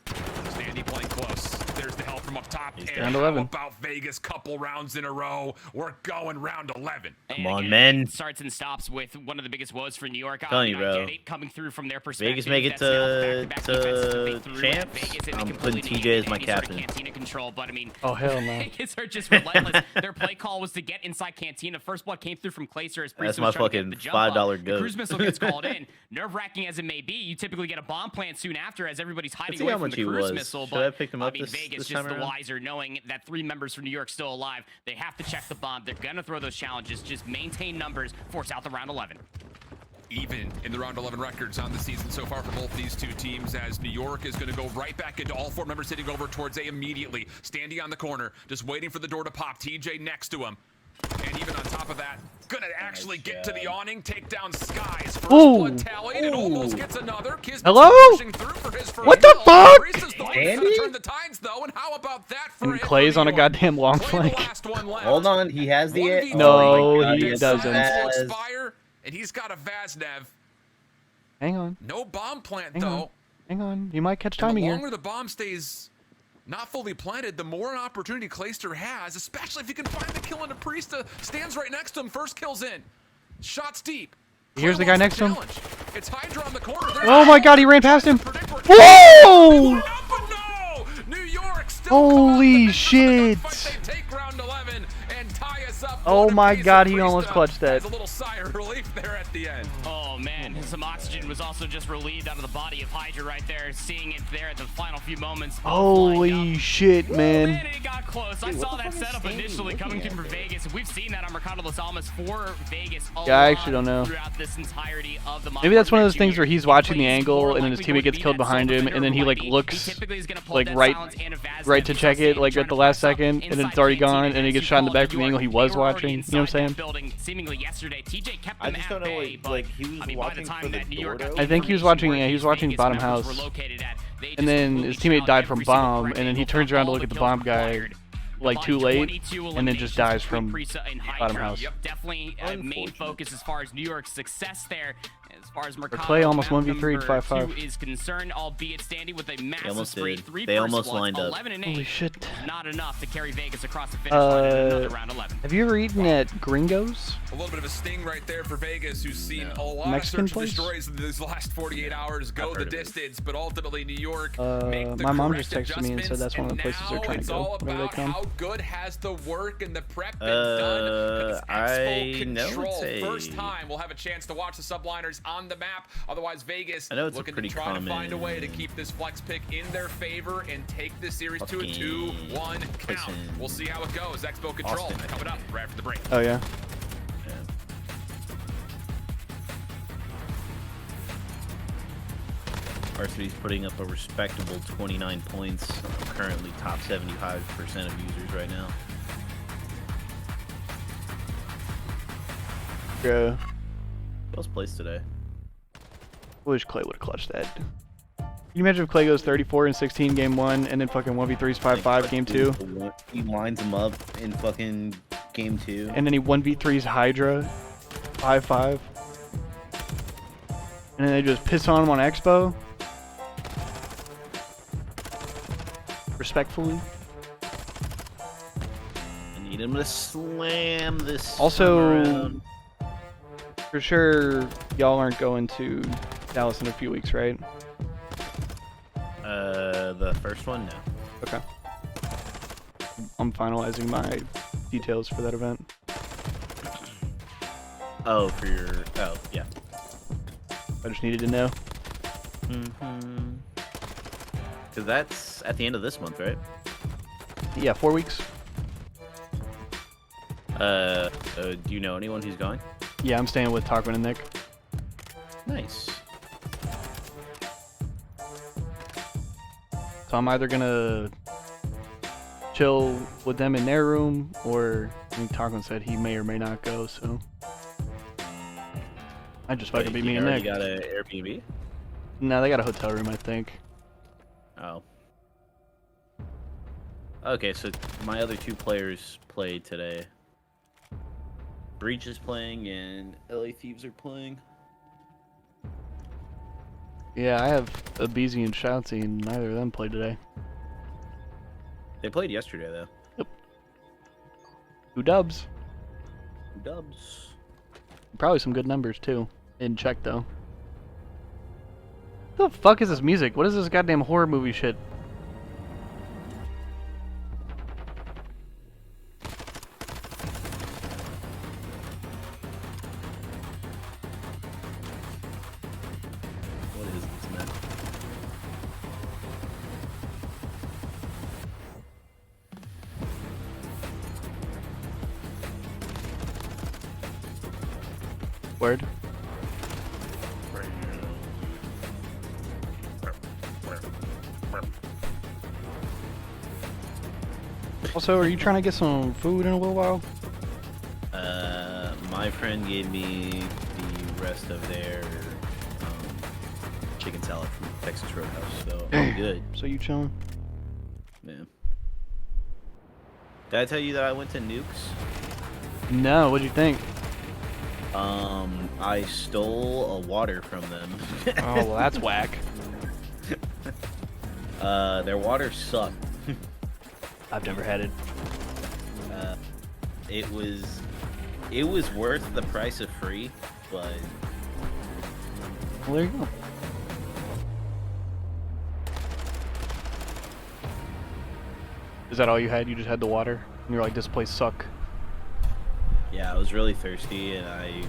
Standy playing close. There's the help from up top. And round how 11. about Vegas? Couple rounds in a row. We're going round 11. Come on, men. It starts and stops with one of the biggest woes for New York. Telling you, I bro. get it, coming through from their perspective. Vegas make it to champs. I'm putting TJ as my captain. Cantina control, but I mean, Oh hell no. Vegas are just relentless. Their play call was to get inside Cantina. First blood came through from Clayster as Priest That's my was trying to fucking get the jump up. $5 The goat. cruise missile gets called in. Nerve-wracking as it may be, you typically get a bomb plant soon after as everybody's hiding Let's see away how from much the he cruise was. missile. Should But I have picked him up I mean, this Vegas time just the around? wiser, knowing that 3 members from New York still alive. They have to check the bomb. They're gonna throw those challenges. Just maintain numbers. Force out the round 11. Even in the round 11 records on the season so far for both these two teams, as New York is going to go right back into all 4 members hitting over towards A immediately. Standing on the corner, just waiting for the door to pop. TJ next to him. And even on top of that, gonna actually get to the awning, take down Skies. First blood tallied, and almost gets another. Hello? Pushing through for his first What the kill. fuck? Priest is the one who's gonna turn the tides, though, and how about that for And Clay's on a goddamn long Clay, the flank. last one left. Hold on, he has the... 1v2. No, Oh my God, he yes, doesn't. Vaz. Expire, and he's got a Vaznev. Hang on. No bomb plant, Hang though. on. Hang on. You might catch And timing the here. longer the bomb stays not fully planted, the more an opportunity Clayster has, especially if you can find the kill into Priesta. Stands right next to him. First kill's in. Shots deep. Here's the guy next to him. Challenge. It's Hydra on the corner. Oh my god, he ran past him. Whoa! New York still Holy collapsing. shit. They take round 11, and tie us up. Oh my God, he almost clutched that. A little sigh of relief there at the end. Oh man, some oxygen was also just relieved out of the body of Hydra right there. Seeing it there at the final few moments. Holy shit, man. Man, it got close. I saw that setup initially coming through for Vegas. We've seen that on Mercado Los Alamos for Vegas. Yeah, I actually don't know. Throughout this entirety of the Maybe that's one of those things where he's watching the angle and then his teammate gets killed behind him and then he like looks like right to check it like at the last second and then it's already gone and he gets shot in the back from the angle he was watching. You know what I'm saying? Seemingly yesterday, TJ kept I them just at don't know, bay, like he was watching for the door. I think he was watching. Yeah, he was watching bottom house. And then his teammate died from bomb, and then he turns around to look at the bomb guy, like too late, and then just dies from bottom house. Definitely a main focus as far as New York's success there. As far as Mercado Clay almost map 1v3'd number 5-5. 2 is concerned, albeit standing with a massive spree. 3 They first almost bloods, lined up. 11 and 8. Holy shit. Not enough to carry Vegas across the finish line in another round 11. Have you ever eaten at Gringos? A little bit of a sting right there for Vegas, who's seen a lot Mexican of search and place? destroys in these last 48 hours go the distance, but ultimately New York make the my mom correct just texted me and said that's one of the places they're trying to go whenever they come. How good has the work and the prep been done? I know Control. it's First time we'll have a chance to watch the subliners on the map. Otherwise, Vegas I know it's looking a to pretty try to find a common way to keep this flex pick in their favor and take this series to a 2-1 count. We'll see how it goes. Expo Control Austin, coming up right after the break. Oh yeah. Varsity's putting up a respectable 29 points. Currently top 75% of users right now. Yeah. Who else plays today? Wish Clay would have clutched that. Can you imagine if Clay goes 34 and 16 game 1 and then fucking 1v3s 5-5 game 2? He lines them up in fucking game 2. And then he 1v3s Hydra 5-5. And then they just piss on him on Expo. Respectfully. I need him to slam this. Also, for sure, y'all aren't going to Dallas in a few weeks, right? The first one, no. Okay. I'm finalizing my details for that event. Oh, for your. Oh, yeah. I just needed to know. Because that's at the end of this month, right? Yeah, 4 weeks. Do you know anyone who's going? Yeah, I'm staying with Talkman and Nick. Nice. So I'm either gonna chill with them in their room, or I think Talkman said he may or may not go, so I just fucking be me and Nick. You got an Airbnb? No, they got a hotel room, I think. Oh. Okay, so my other two players played today. Breach is playing and LA Thieves are playing. Yeah, I have a Beezy and Shoutsy, and neither of them played today. They played yesterday, though. Yep. Who dubs? Dubs. Probably some good numbers, too. Didn't check, though. What the fuck is this music? What is this goddamn horror movie shit? What is this, man? Word. Also, are you trying to get some food in a little while? My friend gave me the rest of their chicken salad from Texas Roadhouse, so I'm good. So you chilling? Yeah. Did I tell you that I went to Nukes? No, what'd you think? I stole a water from them. Oh, well, that's whack. Their water sucked. I've never had it. It was worth the price of free, but Well, there you go. Is that all you had? You just had the water? And you're like, this place suck. Yeah, I was really thirsty, and I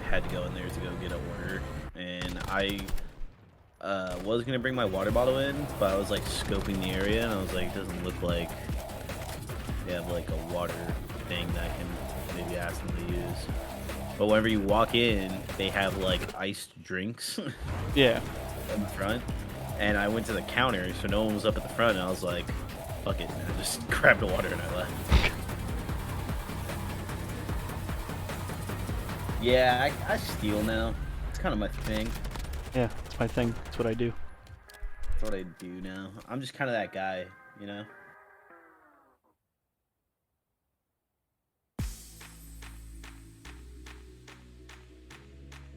had to go in there to go get a water. And I was gonna bring my water bottle in, but I was like scoping the area, and I was like, it doesn't look like they have like a water thing that I can maybe ask them to use. But whenever you walk in, they have like iced drinks. Yeah. In the front. And I went to the counter, so no one was up at the front, and I was like, fuck it. And I just grabbed the water and I left. Yeah, I steal now. It's kind of my thing. Yeah, it's my thing. That's what I do. That's what I do now. I'm just kind of that guy, you know?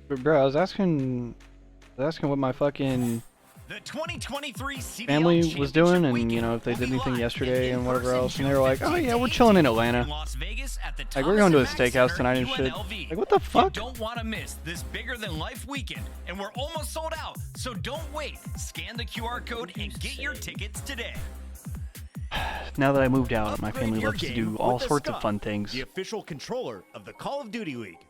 But bro, I was asking what my fucking The 2023 CDL family was doing, and Championship you know if they will did be anything live yesterday in and whatever person else, and they were June like, "Oh yeah, we're 15th chilling in in Atlanta. Las Vegas at the Like we're going to a Thomas and steakhouse Mack tonight and shit." UNLV. Like what the fuck? You don't want to miss this bigger than life weekend, and we're almost sold out. So don't wait. Scan the QR code and get your tickets today. Now that I moved out, my Upgrade family your loves to game do all with the sorts of Scum, fun things. The official controller of the Call of Duty League.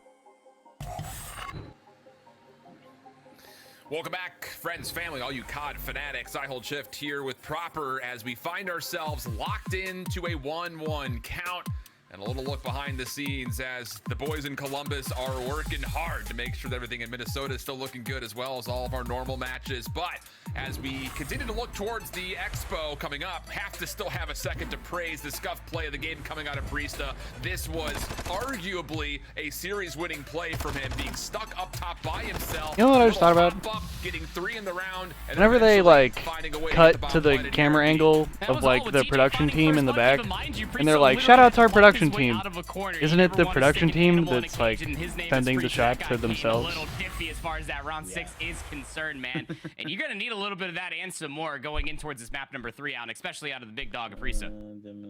Welcome back, friends, family, all you COD fanatics. I hold shift here with Proper as we find ourselves locked into a 1-1 count. And a little look behind the scenes as the boys in Columbus are working hard to make sure that everything in Minnesota is still looking good, as well as all of our normal matches. But as we continue to look towards the Expo coming up, have to still have a second to praise the scuff play of the game coming out of Priesta. This was arguably a series-winning play from him, being stuck up top by himself. You know what I just thought about? Up, getting 3 in the round, and Whenever they like finding a way cut get to the bottom camera line angle That of was all like with the TJ production finding team in the first back, blood. Keep in mind, and they're Priesta like, literally "Shout out to our walked his production way team." out of a corner. Isn't He it the never wanted to production stick an team animal on that's like occasion. His name is sending the Priest. shot That to guy came themselves? A little diffy as far as that round 6 is concerned, man. And you're gonna need a little bit of that and some more going in towards this map number 3 out, especially out of the big dog of Priesta.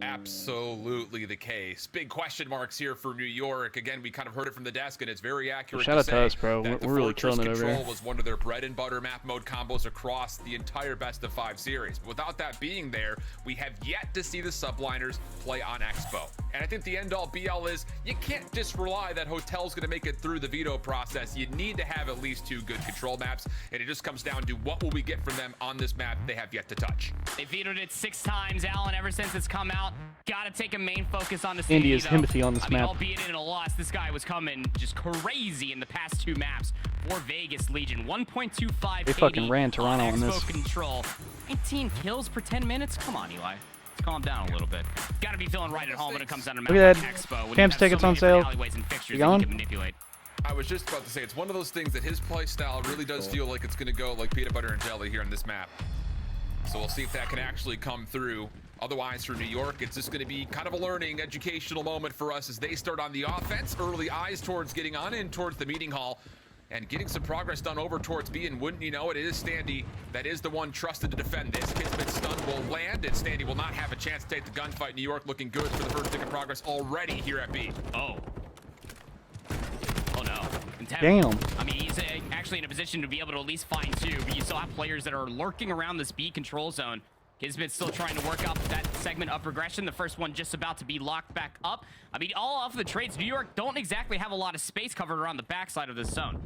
Absolutely the case. Big question marks here for New York. Again, we kind of heard it from the desk, and it's very accurate. Shout out to to say us, bro. that the We're really Fortress killing it over Control here. was one of their bread and butter map mode combos across the entire best of 5 series. But without that being there, we have yet to see the subliners play on Expo. And I think the end-all be-all is you can't just rely that Hotel's going to make it through the veto process. You need to have at least 2 good control maps, and it just comes down to what will we get from them on this map they have yet to touch. They vetoed it 6 times, Alan, ever since it's come out. Gotta take a main focus on the India's Sandy, though. Himothy on this I mean, map. albeit in a loss, this guy was coming just crazy in the past 2 maps for Vegas Legion. 1.25 They KD fucking ran Toronto on Expo this. Control. 19 kills per 10 minutes? Come on, Eli. Let's calm down a little bit. Gotta be feeling right at home when it comes down to map Look at like that. Expo. When you Champs have so tickets many on different sale. alleyways and fixtures You that going? you can manipulate. I was just about to say, it's one of those things that his play style really does feel like it's going to go like peanut butter and jelly here on this map. So we'll see if that can actually come through. Otherwise, for New York, it's just going to be kind of a learning, educational moment for us as they start on the offense. Early eyes towards getting on in towards the meeting hall and getting some progress done over towards B. And wouldn't you know it, is Standy that is the one trusted to defend this. Kismet stun will land, and Standy will not have a chance to take the gunfight. New York looking good for the first tick of progress already here at B. Oh. Oh no. Damn. I mean, he's actually in a position to be able to at least find 2, but you still have players that are lurking around this B control zone. Kismet's still trying to work out that segment of progression. The first one just about to be locked back up. I mean, all off of the trades, New York don't exactly have a lot of space covered around the backside of this zone.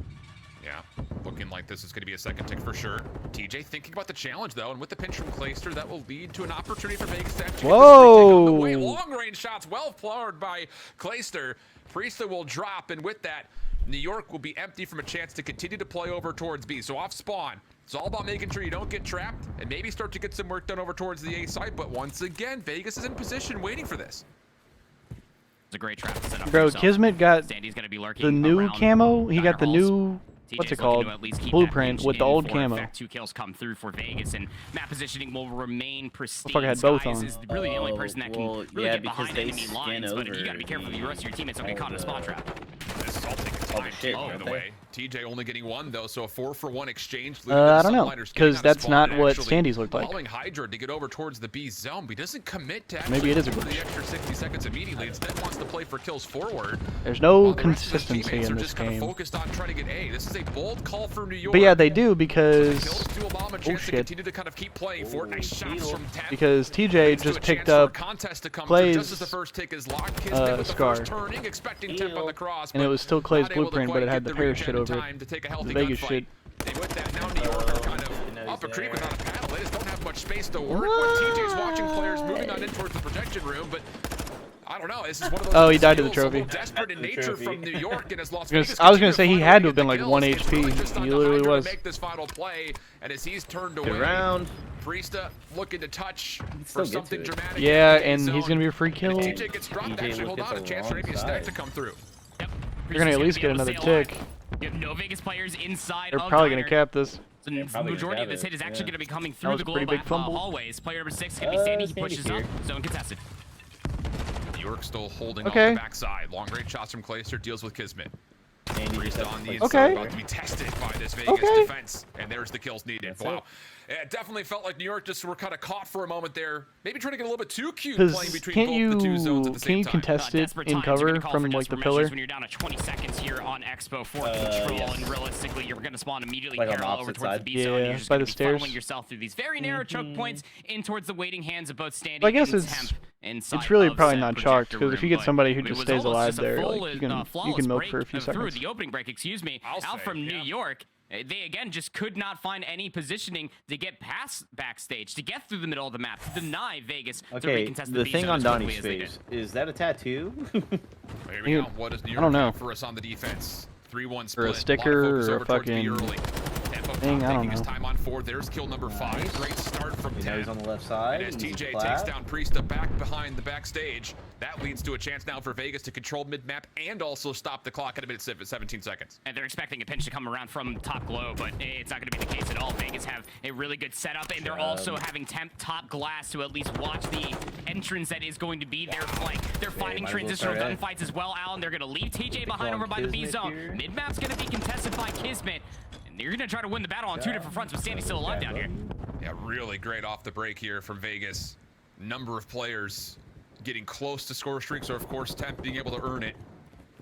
Yeah, looking like this is going to be a second tick for sure. TJ thinking about the challenge, though, and with the pinch from Clayster, that will lead to an opportunity for Vegas to actually Whoa! get the way. Long-range shots, well floored by Clayster. Priesta will drop, and with that, New York will be empty from a chance to continue to play over towards B. So off spawn, it's all about making sure you don't get trapped and maybe start to get some work done over towards the A site. But once again, Vegas is in position waiting for this. It's a great trap to set up. Bro, Kismet got Sandy's gonna be lurking the new around camo. He got the Diner halls. new, what's TJ's it called? looking to at least keep Blueprint that with the in old for camo. effect. 2 kills come through for Vegas, and map positioning will remain pristine. Fuck, I had both Skies on. is really the only person that can well, really yeah, get because behind they enemy scan lines, but you over gotta be careful. The rest of your teammates don't get caught in a spot trap. This is all taking time shit, by don't the they? way. TJ only getting one though, so a 4-for-1 exchange. I don't know, because that's not what standees looked like. Following Hydra to get over towards the B zone, but he doesn't commit to maybe it is a the glitch. extra 60 seconds immediately. Instead wants to play for kills forward. There's no consistency in this game. Focused on trying to get A. This is a bold call for New York. But yeah, they do because oh shit. Continue to kind of keep playing for it. Nice shots from Temp. Because TJ just picked up Clay's scar, turning, expecting Temp on the cross, and it was still Clay's blueprint, but it had the Paris shit over it. The Vegas shit. And with that, now New York are kind of up a creek without a paddle. They just don't have much space to work when TJ's watching players moving on in towards the protection room, but I don't know. This is one of those. Oh, he died to the trophy. Desperate in nature from New York and his Las Vegas. I was gonna say he had to have been like 1 HP. He literally was. Make this final play, and as he's turned away, round. Priesta looking to touch for something dramatic. Yeah, and he's gonna be a free kill. TJ gets dropped. Actually, hold on, a chance for maybe a stack to come through. Yep. You're gonna at least get another tick. You have no Vegas players inside. They're probably gonna cap this. The majority of this hit is actually going to be coming through the pretty big fumble. hallways. Player number 6 is going to be Sandy. He pushes up. Zone contested. New York still holding off the backside. Long range shots from Clayster deals with Kismet. Priest on the inside, about to be tested by this Vegas defense, and there's the kills needed. Wow. It definitely felt like New York just were kind of caught for a moment there. Maybe trying to get a little bit too cute playing between both the two zones at the same time. Can't you contest it in cover from like the pillar? When you're down to 20 seconds here on Expo for control, and realistically, you're going to spawn immediately parallel over towards the B zone. You're just by going the to be stairs. funneling yourself through these very narrow choke points in towards the waiting hands of both Standing I guess and Temp. It's really probably not chalked, because if you get somebody who just stays alive there, like, you can milk for a few seconds. Through the opening break, out from New York. They, again, just could not find any positioning to get past backstage, to get through the middle of the map, to deny Vegas to recontest the thing on Donnie's face, is that a tattoo? Here we go. What does New York have for us on the defense? 3-1 split. Or a sticker, or a fucking thing, I don't know. His time on 4. There's kill number 5. Great start from Temp. He's on the left side. And as TJ takes down Priesta back behind the backstage, that leads to a chance now for Vegas to control mid-map and also stop the clock at a minute 17 seconds. And they're expecting a pinch to come around from top glow, but it's not going to be the case at all. Vegas have a really good setup, and they're also having Temp top glass to at least watch the entrance that is going to be their flank. They're finding transitional gunfights as well, Alan. They're going to leave TJ behind over by the B zone. Mid-map's going to be contested by Kismet. You're going to try to win the battle on 2 different fronts with Sandy still alive down here. Yeah, really great off the break here from Vegas. Number of players getting close to score streaks, or of course Temp being able to earn it.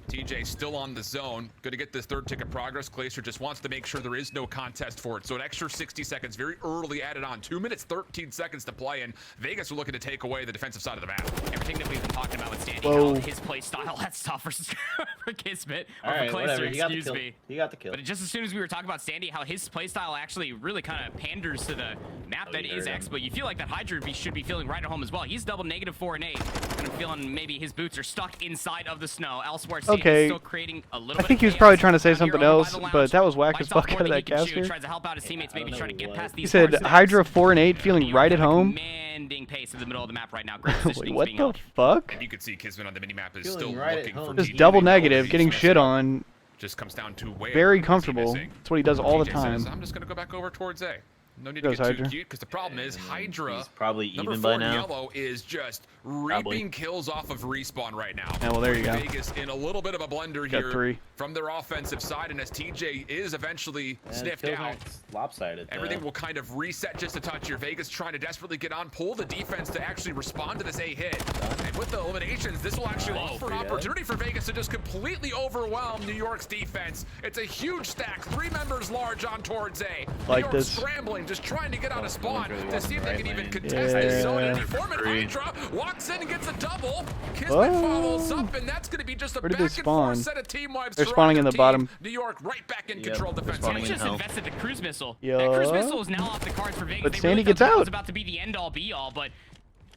TJ still on the zone, going to get this third tick of progress. Glacier just wants to make sure there is no contest for it. So an extra 60 seconds, very early added on. 2 minutes, 13 seconds to play, and Vegas are looking to take away the defensive side of the map. Everything that we've been talking about with Standy, how his play style, that's tough for Kismet. Or for Glacier, excuse me. He got the kill. But just as soon as we were talking about Standy, how his play style actually really kind of panders to the map that is X, but you feel like that Hydra should be feeling right at home as well. He's double -4 and 8, and I'm feeling maybe his boots are stuck inside of the snow. Elsewhere, Standy's still creating a little bit. I think he was probably trying to say something else, but that was whack as fuck out of that caster. Tries to help out his teammates, maybe trying to get past these. He said Hydra 4 and 8, feeling right at home. Commanding pace in the middle of the map right now. Wait, what the fuck? You can see Kismet on the minimap is still looking for just double negative, getting shit on. Just comes down to where very comfortable. That's what he does all the time. I'm just gonna go back over towards A. No need to get too cute, because the problem is Hydra, probably number even 4 by in now. Yellow, is just reaping kills off of respawn right now. Yeah, well, there you go. Vegas in a little bit of a blender Got here 3. from their offensive side, and as TJ is eventually sniffed out, lopsided. Everything will kind of reset just a touch here. Vegas trying to desperately get on, pull the defense to actually respond to this A hit. And with the eliminations, this will actually offer an opportunity for Vegas to just completely overwhelm New York's defense. It's a huge stack, 3 members large on towards A. Like New York this. Scrambling, just trying to get out of spawn to see if they can even contest this zone. And Foreman Hydra walks in and gets a double. Kismet follows up, and that's going to be just a back and forth set of team wipes. They're spawning in the bottom. New York right back in control defense. Sandy just invested the cruise missile. That cruise missile is now off the cards for Vegas. But they Sandy really gets thought that out. was about to be the end-all be-all, but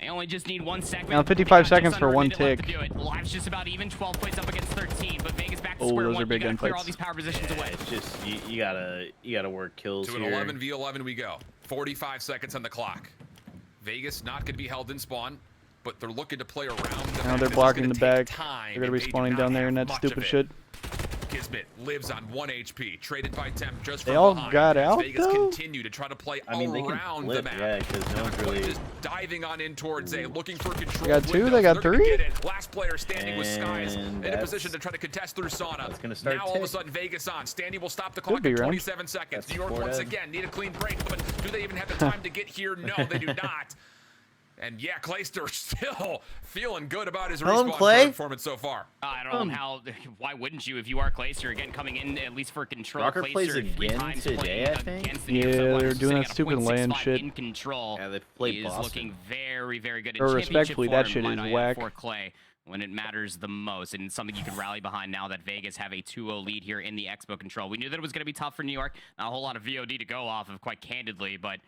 they only just need 1 second. Now 55 seconds for 1 tick. Live's just about even, 12 points up against 13, but Vegas back to Oh, square those one. are big You gotta clear gunfights. all these power positions away. It's just you gotta work kills to here. an 11v11 we go. 45 seconds on the clock. Vegas not going to be held in spawn, but they're looking to play around. Now they're blocking the back. They're gonna be spawning down there and that stupid shit. Kismet lives on 1 HP, traded by Temp just They from all behind. got As out, Vegas though? continue to try to play I mean, they can around flip, the map. yeah, because no one's really... Just diving on in towards A, looking for control. They got two, windows. they got They're gonna three? get it. Last player standing with Skies And in a position to try to contest through Sauna. That's gonna start Now all of a tick. sudden Vegas on. Standy will stop the clock be at round. 27 seconds. That's New York four once dead. again need a clean break, but do they even have the time to get here? No, they do not. And yeah, Clayster still feeling good about his Come on, respawn Clay. performance so far. I don't know how. Why wouldn't you if you are Clayster again coming in at least for control? Rocker Clayster plays 3 again times today, playing I think? against the Yeah, New York they're Submarines, doing that sitting at a stupid land 0.65 shit. in control. Yeah, they played He is Boston. looking very, very good. Or In respectfully, that championship shit form, is might I add, whack. for Clay when it matters the most, and something you can rally behind now that Vegas have a 2-0 lead here in the Expo control. We knew that it was going to be tough for New York. Not a whole lot of VOD to go off of, quite candidly, but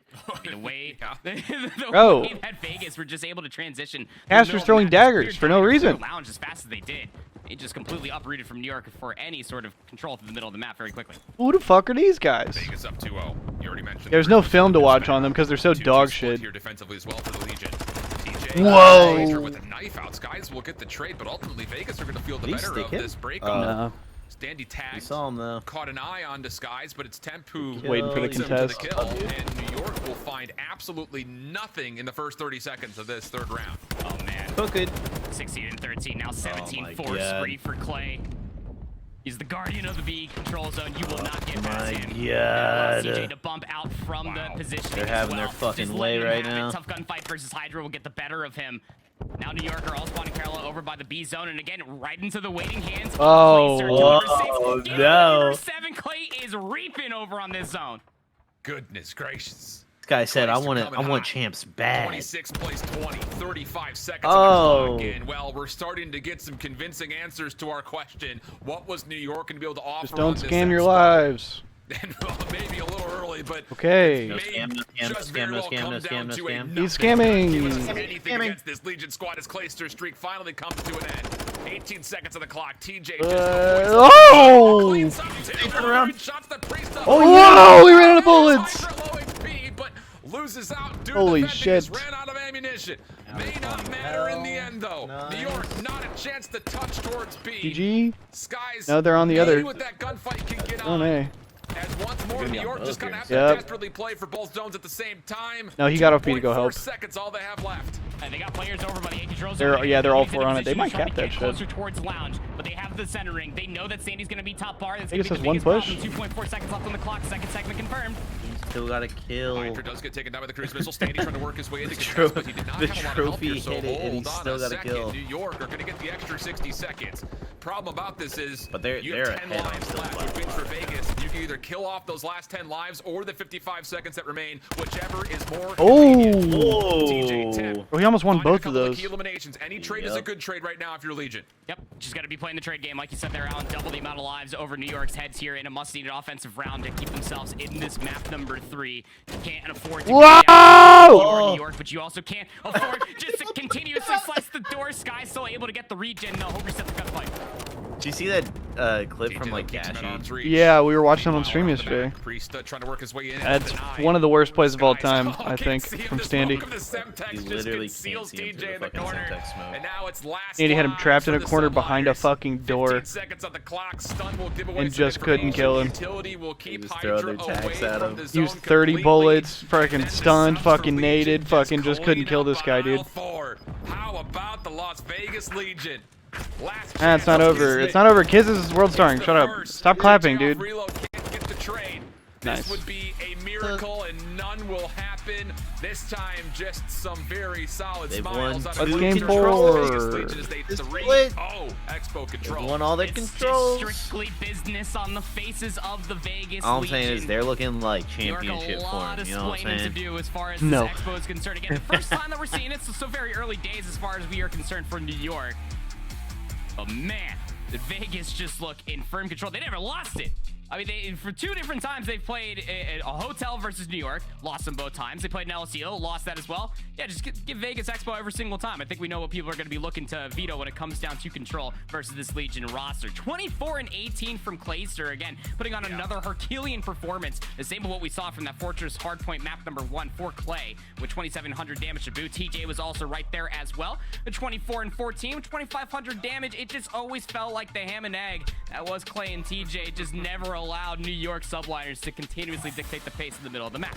the way, the Oh. way that Vegas were just able to transition. Caster's throwing daggers for no reason. Lounge as fast as they did. It just completely uprooted from New York for any sort of control through the middle of the map very quickly. Who the fuck are these guys? Vegas up 2-0. You already mentioned. There's no film to watch on them because they're so 2-2 dog split shit. Here defensively as well for the Legion. TJ Whoa. with a knife out. Skies will get the trade, but ultimately Vegas are going to feel the Did he better stick of it? this break. No. Standy We tagged. saw him, though. Caught an eye on Skies, but it's Temp who Waiting for the leads him to the contest. kill. And New York will find absolutely nothing in the first 30 seconds of this third round. Oh man. Cook it. 16 and 13. Now 17 my force God. spree for Clay. He's the guardian of the B control zone. You will not get My past him. God. CJ to bump out from the position. They're having their fucking way right now. Tough gunfight versus Hydra will get the better of him. Now New York are all spawning parallel over by the B zone, and again right into the waiting hands. Oh, Clay, whoa, Game no. number 7. Clay is reaping over on this zone. Goodness gracious. This guy said, I Clayster want coming hot. champs bad. 26 plays 20, 35 seconds Oh. on the clock. And well, we're starting to get some convincing answers to our question. What was New York going to be able to offer? Just don't on this scam your Expo? lives. And well, maybe a little early, but Okay. No may scam, no scam, no just scam, very no well scam, come no down scam, no to a scam. nothing. He's scamming. Give us anything Scamming. against this Legion squad as Clayster streak finally comes to an end. 18 seconds on the clock. TJ just Oh! cleans up two. Shots the priest up. Whoa! We ran out of bullets. Hydra low HP, but loses out due Holy to the fact they just shit. ran out of ammunition. May not matter in the end, though. New York, not a chance to touch towards B. GG. Skies. No, they're on the other. With that gunfight can get Oh, on. no. As once more, New York just gonna have to Yep. desperately play for both zones at the same time. No, he got off B to go 2.4 help. seconds, all they have left. They got players over by the A control They're- zone. yeah, they're all They're four on it. They might trying cap to that get shit. closer towards lounge, but they have the centering. They know that Sandy's going to be top bar. That's I guess gonna be that's the one biggest push. problem. 2.4 seconds left on the clock. Second segment confirmed. Still got a kill. Hydra does get taken down by the cruise missile. Standy trying to work his way into tro- contest, but he did not the have a lot of help trophy here, so hit it, and he hold on still a got a second. kill. New York are going to get the extra 60 seconds. Problem about this is But they're you have 10 ahead on lives still left, by which a means for lot. Vegas, you can either kill off those last 10 lives or the 55 seconds that remain, whichever is more convenient. TJ, Temp, Oh, he almost won finding a both of couple those. key eliminations. Any trade is a Yep. good trade right now if you're Legion. Yep, just got to be playing the trade game. Like you said there, Alan, double the amount of lives over New York's heads here in a must-needed offensive round to keep themselves in this map number 3. You can't afford to go down Whoa! New York, but you also can't afford just to continuously slice the door. Sky's still able to get the regen. No, he'll reset the gunfight. Did you see that clip from like Keeps him at arm's Gashi? reach. Yeah, we were watching them on Meanwhile, stream around the yesterday. back, Priest trying to work his way in. That's Denied. one of the worst plays of all Skies, time, oh, I can't think, see him. from The smoke Standy. of the Semtex You just literally conceals can't see him through TJ the in the fucking corner. Semtex smoke. And now it's last Standy had him lives trapped in for a the corner behind a Sunlighters. fucking door. 15 seconds on the clock. Stun will give away And some just couldn't information. kill him. Utility will keep just throw Hydra their tags away at from him. the Used zone 30 completely. bullets, And fucking then the stunned, subs for fucking Legion naded, fucking just couldn't clean kill up this on guy, aisle dude. 4. How about the Las Vegas Legion? Last Ah, it's not chance. over. It's not over. Kiz is world starring. Shut up. Stop clapping, dude. Reload can't get the trade. Nice. This would be a miracle, and none will happen. This time, just some very solid They've smiles. won out Let's of game Legion. four. Vegas Legion as they Just three- split. Oh, Expo control. Won all their It's controls. just strictly business on the faces of the Vegas All I'm Legion. saying is they're looking like New York, championship a lot form. of You know what I'm explaining to saying? do as far as No. this Expo is concerned. Again, the first time that we're seeing it, so very early days as far as we are concerned for New York. But man, did Vegas just look in firm control. They never lost it I mean, for 2 different times, they've played a hotel versus New York, lost them both times. They played an LCO, lost that as well. Yeah, just give Vegas Expo every single time. I think we know what people are going to be looking to veto when it comes down to control versus this Legion roster. 24-18 from Clayster, again, putting on another Herculean performance. The same as what we saw from that Fortress Hardpoint map number 1 for Clay, with 2,700 damage to boot. TJ was also right there as well. The 24-14 with 2,500 damage. It just always felt like the ham and egg that was Clay and TJ. Just never allowed New York subliners to continuously dictate the pace in the middle of the map.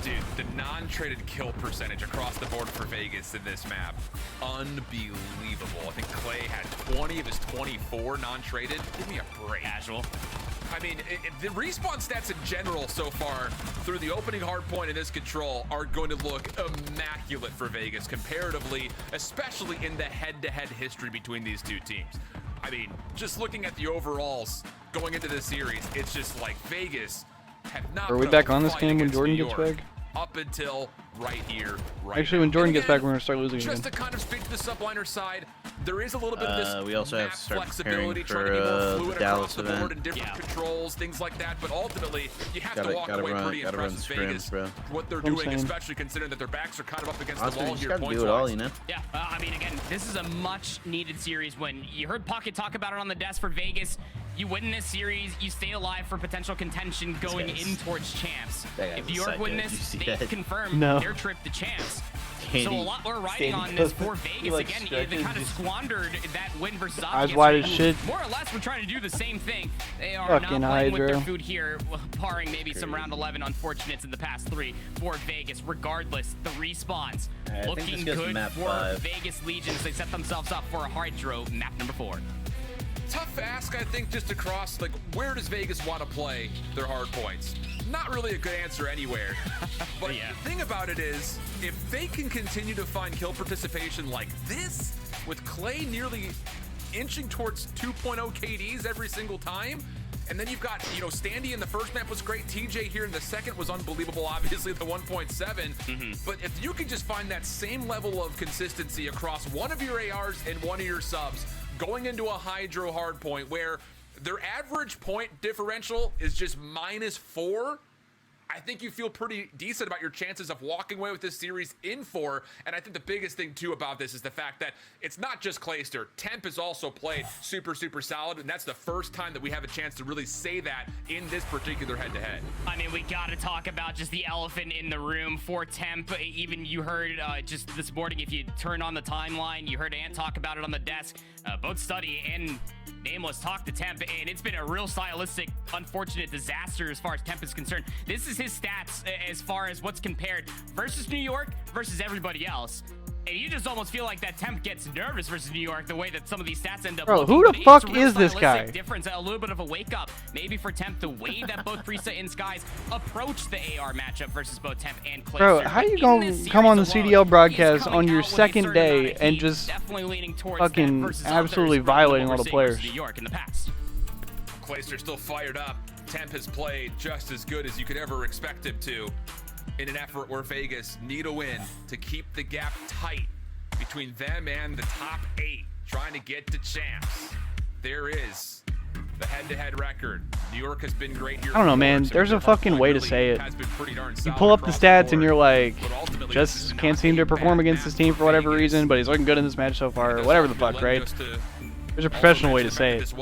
Dude, the non-traded kill percentage across the board for Vegas in this map, unbelievable. I think Clay had 20 of his 24 non-traded. Give me a break. Casual. I mean, the respawn stats in general so far through the opening hard point and this control are going to look immaculate for Vegas comparatively, especially in the head-to-head history between these two teams. I mean, just looking at the overalls going into this series, it's just like Vegas have not. Are we back on this game when Jordan gets back? Up until right here, right Actually, now. when Jordan And gets back, again, we're going to start losing again. just to kind of speak to the subliner side, there is a little bit of this we also have map to start flexibility, preparing trying to be for, more fluid the across Dallas the board event. and different controls, things like that. But ultimately, you have to walk Gotta away run- pretty gotta run impressed with scrims, Vegas, bro. what they're I'm doing, saying. especially considering that their backs are kind of up against Honestly, the you wall just here. gotta Points do it all, wise. you know? Yeah, I mean, again, this is a much-needed series. When you heard Pocket talk about it on the desk for Vegas, you win this series, you stay alive for potential contention going in towards champs. That If guy's New York psycho. win Did this, you see they that? confirm No. their trip to champs. Candy. So a lot more riding on this for Vegas. Again, they kind of squandered that win versus Eyes Optic. wide as shit. More or less, we're trying to do the same thing. They are Fucking not playing with Hydra. their food here, barring maybe some round 11 unfortunates in the past 3 for Vegas. Regardless, the respawns I think looking this goes good map for 5. Vegas Legions. They set themselves up for a Hydro map number 4. Tough ask, I think, just across, like, where does Vegas want to play their hard points? Not really a good answer anywhere. But Yeah. the thing about it is, if they can continue to find kill participation like this, with Clay nearly inching towards 2.0 KDs every single time, and then you've got, you know, Standy in the first map was great. TJ here in the second was unbelievable, obviously, the 1.7. But if you can just find that same level of consistency across one of your ARs and one of your subs, going into a Hydro hardpoint where their average point differential is just -4, I think you feel pretty decent about your chances of walking away with this series in 4. And I think the biggest thing, too, about this is the fact that it's not just Clayster. Temp has also played super, super solid, and that's the first time that we have a chance to really say that in this particular head-to-head. I mean, we got to talk about just the elephant in the room for Temp. Even you heard just this morning, if you turn on the timeline, you heard Ant talk about it on the desk. Both Study and Nameless talk to Temp, and it's been a real stylistic, unfortunate disaster as far as Temp is concerned. This is his stats as far as what's compared versus New York versus everybody else. And you just almost feel like that Temp gets nervous versus New York, the way that some of these stats end up Bro, looking. who the But it's fuck a real is this stylistic guy? difference, a little bit of a wake-up, maybe for Temp, the way that both Prisa and Skies approach the AR matchup versus both Temp and Clayster. Bro, how you gonna come on the CDL broadcast on your second day and just fucking absolutely violating all the players? New York in the past. Clayster still fired up. Temp has played just as good as you could ever expect him to in an effort where Vegas need a win to keep the gap tight between them and the top 8 trying to get to champs. There is the head-to-head record. New York has been great here. I don't know, man. There's a fucking way to say it. You pull up the stats and you're like, just can't seem to perform against this team for whatever reason, but he's looking good in this match so far. Whatever the fuck, right? There's a professional way to say it. This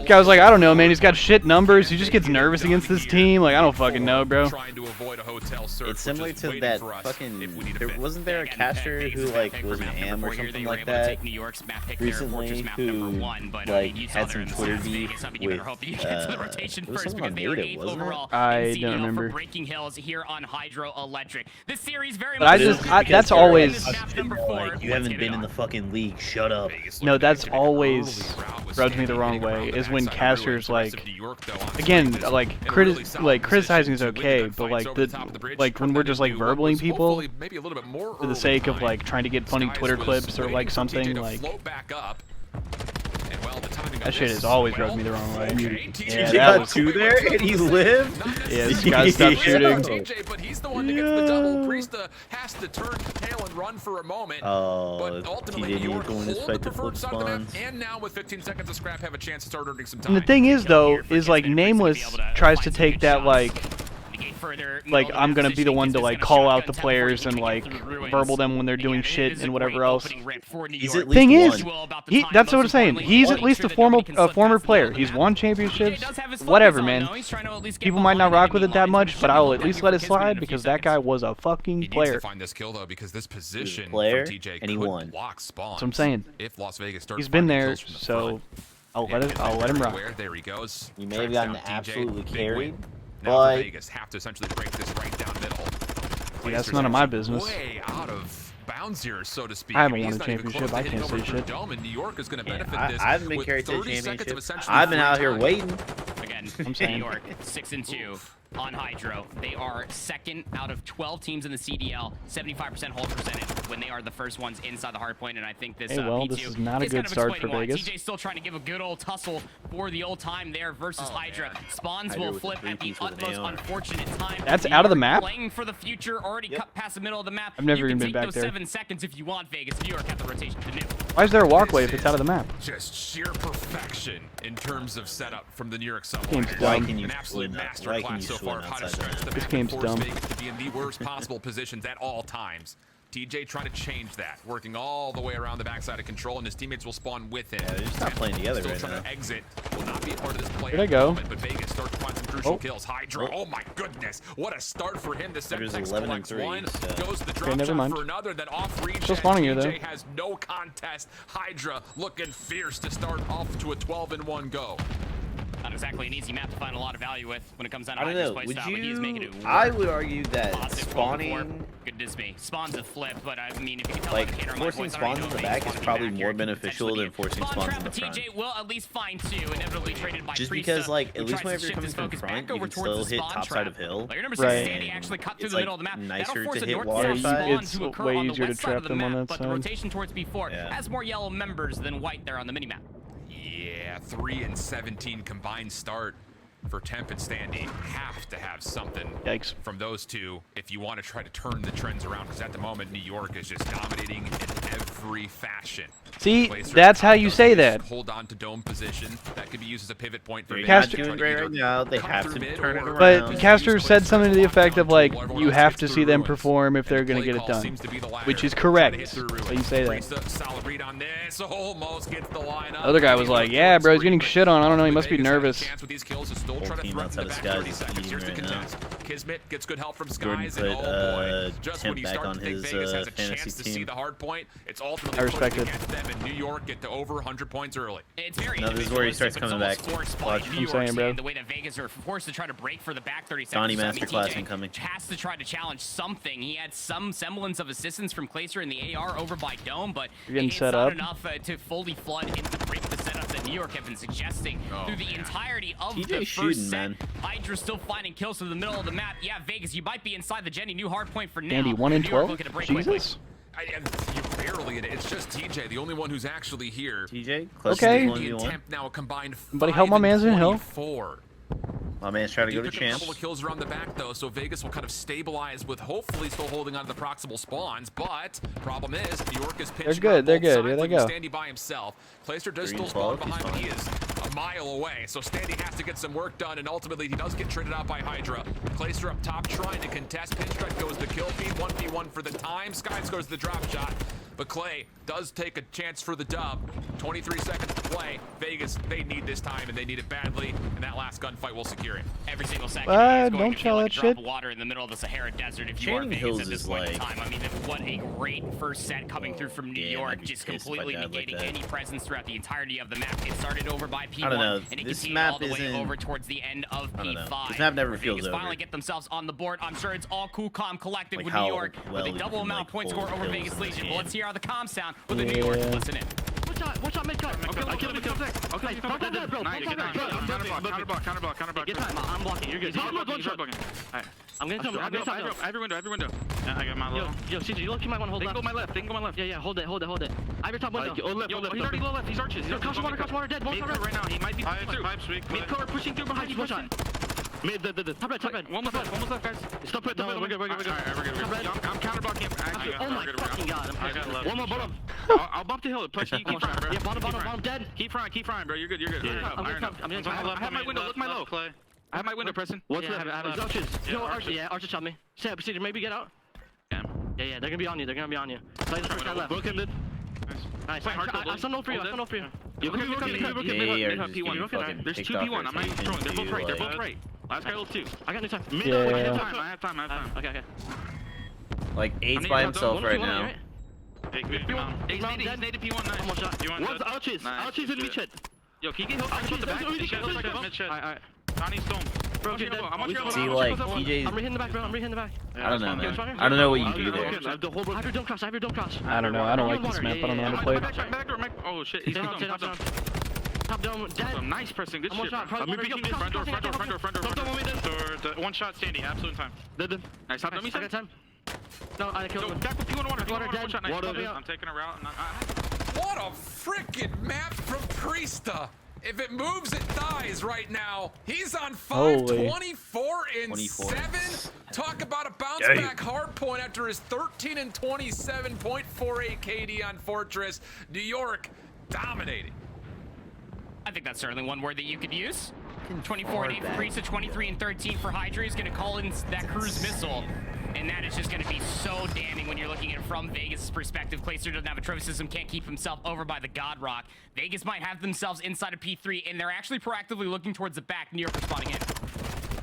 guy was like, I don't know, man. He's got shit numbers. He just gets nervous against this team. Like, I don't fucking know, bro. It's similar to that fucking. Wasn't there a caster who like was an AM or something like that recently who like had some Twitter beef with? It was someone on native, wasn't it? I don't remember. Breaking Hills here on Hydro Electric. This series very But much. that's always. Like, you haven't been in the fucking league. Shut up. No, that's always rubs me the wrong way. Is when casters like, again, like criticizing is okay, but like when we're just like verbaling people for the sake of like trying to get funny Twitter clips or like something like. That shit has always rubbed me the wrong way. Yeah, He that got was. 2 there and he lived? Yeah, this guy stopped shooting. TJ, but he's the one that gets the double. Priesta has to turn tail and run for a moment. Oh, but ultimately, TJ New York going to hold the fight the preferred flip side of the map, spawns. and now with 15 seconds of scrap, have a chance to start earning some time. And the thing is, though, is like Nameless tries to take that like I'm gonna be the one to like call out the players and like verbal them when they're doing shit and whatever else. Thing is, that's what I'm saying. He's at least a former player. He's won championships. Whatever, man. People might not rock with it that much, but I will at least let it slide because that guy was a fucking player. He needs to find this kill though, because this position player, from TJ and he could won. block spawns. That's what I'm saying. If Las Vegas starts He's been finding there, kills from the so front. I'll let him rock. There he goes. You may have Tracks gotten down TJ, absolutely big carried, win. Now but Vegas have to essentially break this right down middle. See, that's none of my business. Way out of bounds here, so to speak. I haven't He's won a not even championship. close I to can't hitting say over shit. Dome, and New York is going to yeah, benefit this. I haven't been with carried to the 30 seconds of championship. essentially I've been free out here time. waiting. Again, I'm New saying. York 6-2 on Hydro. They are second out of 12 teams in the CDL, 75% hold percentage when they are the first ones inside the hard point. And I think this Hey, well, P2 this is not a is good kind of start for explaining why. Vegas. TJ's still trying to give a good old tussle for the old time there versus Hydra. Spawns Hydra will with flip the at the three-piece with utmost an AR. unfortunate time. That's New out of the York map? Playing for the future, already cut past the middle of the map. I've never You even can been take back those there. 7 seconds if you want, Vegas. New York have the rotation to new. Why is there a walkway if it's out of the map? Just sheer perfection in terms of setup from the New York Sub. Game's Why dumb. can you An absolute swim? master Why can class you so far swim of how to outside stretch that? the This map game's and force dumb. Vegas to be in the worst possible positions at all times. TJ trying to change that, working all the way around the backside of control, and his teammates will spawn with him. Yeah, they're just not playing together Still right trying now. to exit, will not be a part of this play. Here they at the go. moment, but Vegas starts to find some crucial Oh. kills. Hydra, oh my goodness, what a start for him. The Hydра's Semtex 11 and collects 3, one, so- goes the Okay, drop never shot mind. for another, then off regen. Still spawning here, though. TJ has no contest. Hydra looking fierce to start off to a 12-1 go. Not exactly an easy map to find a lot of value with when it comes down to I don't Hydra's know. play Would style, but he is making you? it work. I would argue that Positive spawning, goodness me, spawns a flip, but I mean, if you can tell like by the camera, my forcing voice, I already spawns know in the Vegas back wanna is be probably back more here, beneficial potentially than forcing Spawn spawns trap in the with front. TJ will at least find two, inevitably traded by Just Priesta, because, like, who at least tries whenever to you're shift coming his from focus front, back you over can towards still the hit spawn top trap. side of hill. Player number 6, Right. Sandy, actually cut through It's, the middle of the like, map. nicer That'll force to a hit north water south side. spawn It's to occur way on the easier to west side of trap the them on map, that but the side. rotation towards B4 Yeah. has more yellow members than white there on the minimap. Yeah, 3 and 17 combined start for Temp and Standy. Have to have something Yikes. from those two if you want to try to turn the trends around, because at the moment New York is just dominating in every fashion. See, Placer that's how does you say just that. Hold on to dome position. That could be used as a pivot point for They're Vegas not to try doing to great either right now. They come have through to mid turn it or- But around. Caster said something to the effect of like, While everyone you else have gets to through see them ruins. perform if they're And gonna play get it call done, seems to be the latter. which is Try to correct. hit through So you ruins. say that. Priesta, solid read on this. Almost gets the line up. Other guy was like, yeah, bro, he's getting shit on. I don't know. He must be Vegas has a nervous. chance with these kills to still Whole try to team threaten outside the of back Skies 30 is seconds. eating Here's the right now. contest. Kismet gets good help from Jordan Skies, and put, oh boy, just when Temp you back start on to think his, Vegas has a fantasy chance to see team. the hard point, it's ultimately I pushed respect it. against them, and New York get to over 100 points early. It's very No, this is where he starts individualistic, but it's coming almost back. forced by Watch. New I'm York saying, bro. State, the way that Vegas are forced to try to break for the back 30 Donnie seconds. So, I mean, Masterclass TJ incoming. has to try to challenge something. He had some semblance of assistance from Glacier in the AR over by Dome, but You're getting it's set not up. enough to fully flood into the break the setup that New York have been suggesting through the entirety of the TJ first shooting, set. man. Hydra still finding kills through the middle of the map. Yeah, Vegas, you might be inside the Jenny. New hard point for now. Andy, 1 in New York 12? looking to break quickly. Jesus. You barely, it's just TJ, the only one who's actually here. TJ, close Okay. to The 1v1. attempt now a combined Somebody help my 5 and man's in hill. 24. My man's trying to go to He took a couple champs. of kills around the back though, so Vegas will kind of stabilize with hopefully still holding on to the proximal spawns. But problem is, New York is pitching. good, on they're both good, sides, here they leaving go. Standy by himself. Placer does 3 still and spawn 12, he's behind, but he fine. is a mile away. So Standy has to get some work done, and ultimately he does get traded out by Hydra. Placer up top trying to contest. Pinstripe goes the kill feed, 1v1 for the time. Skies goes the drop shot. But Clay does take a chance for the dub. 23 seconds to play. Vegas, they need this time, and they need it badly, and that last gunfight will secure it. Every single second is going don't to feel tell like that a drop shit. of water in the middle of the Sahara Desert if you Channing are Vegas Hills at this is point in like- time. I mean, what a great first set coming through from New yeah, I'd York, be just pissed if I completely died like negating that. any presence throughout the entirety of the map. It started over by P1, I don't know, and it this continued map all the way isn't- over towards the end of I don't know. P5. This map never where feels Vegas over. finally get themselves on the board. I'm sure it's all cool, calm, collected Like with how New York well with a you double can, amount like, of point hold score over kills Vegas in this Legion. game. Well, let's hear how the comms sound with the New York. Yeah. Listen in. One shot, mid cut. Okay, I killed him. Okay, bro. Counterblock. Get time. I'm blocking. You're good. One shot. Alright. I'm gonna tell him. Every window. Yeah, I got my low. Yo, CJ, you might want to hold left. They can go my left. Yeah, hold it. I have your top window. Yo, he's already low left. He's arches. Cross water, dead. One shot right now. He might be Pipe's weak. Mid cover pushing through behind you. One shot. Mid. Top red. Almost left, guys. Stop it. We're good. Alright, we're good. I'm counterblocking. Oh my fucking god. One more bottom. I'll bump the hill. Push. Keep frying, bro. Yeah, bottom, dead. Keep frying, bro. You're good. Yeah, I'm gonna I have my window. Look my low. I have my window, Preston. What's left? Arches. Yo, Arches. Yeah, Arches shot me. Procedure, maybe get out. Yeah, they're gonna be on you. Play the first guy left. Broken mid. Nice. I still know for you. You can P1. There's 2P1. I'm not even throwing. They're both right. Last guy level 2. I got no time. I have time. Okay. Like 8's by himself right now. He's native P1. Nice. Almost shot. One's Arches. Arches in mid shed. Yo, can you get help from the back? Mid shed. Alright. Johnny Stone. See, like, TJ's... I'm re-hitting the back, bro. I don't know, man. I don't know what you do there. I have your dome cross. I don't know. I don't like this map. I don't know how to play it. Oh, shit. He's Top dome, dead. Nice, Preston. Good shit. Front door. One shot standing. Absolute time. Dead. Nice. Top dome. I got time. No, I killed him. Back with P1 water. Dead. I'm taking a route. What a freaking map from Priesta. If it moves, it dies right now. He's on 5, 24 and 7. Talk about a bounce back hard point after his 13 and 27.48 KD on Fortress. New York dominating. I think that's certainly one word that you could use. 24 and 8 for Priesta, 23 and 13 for Hydra. He's going to call in that cruise missile. And that is just going to be so damning when you're looking at it from Vegas' perspective. Clayster doesn't have a trophy system, can't keep himself over by the God Rock. Vegas might have themselves inside of P3, and they're actually proactively looking towards the back. New York responding in.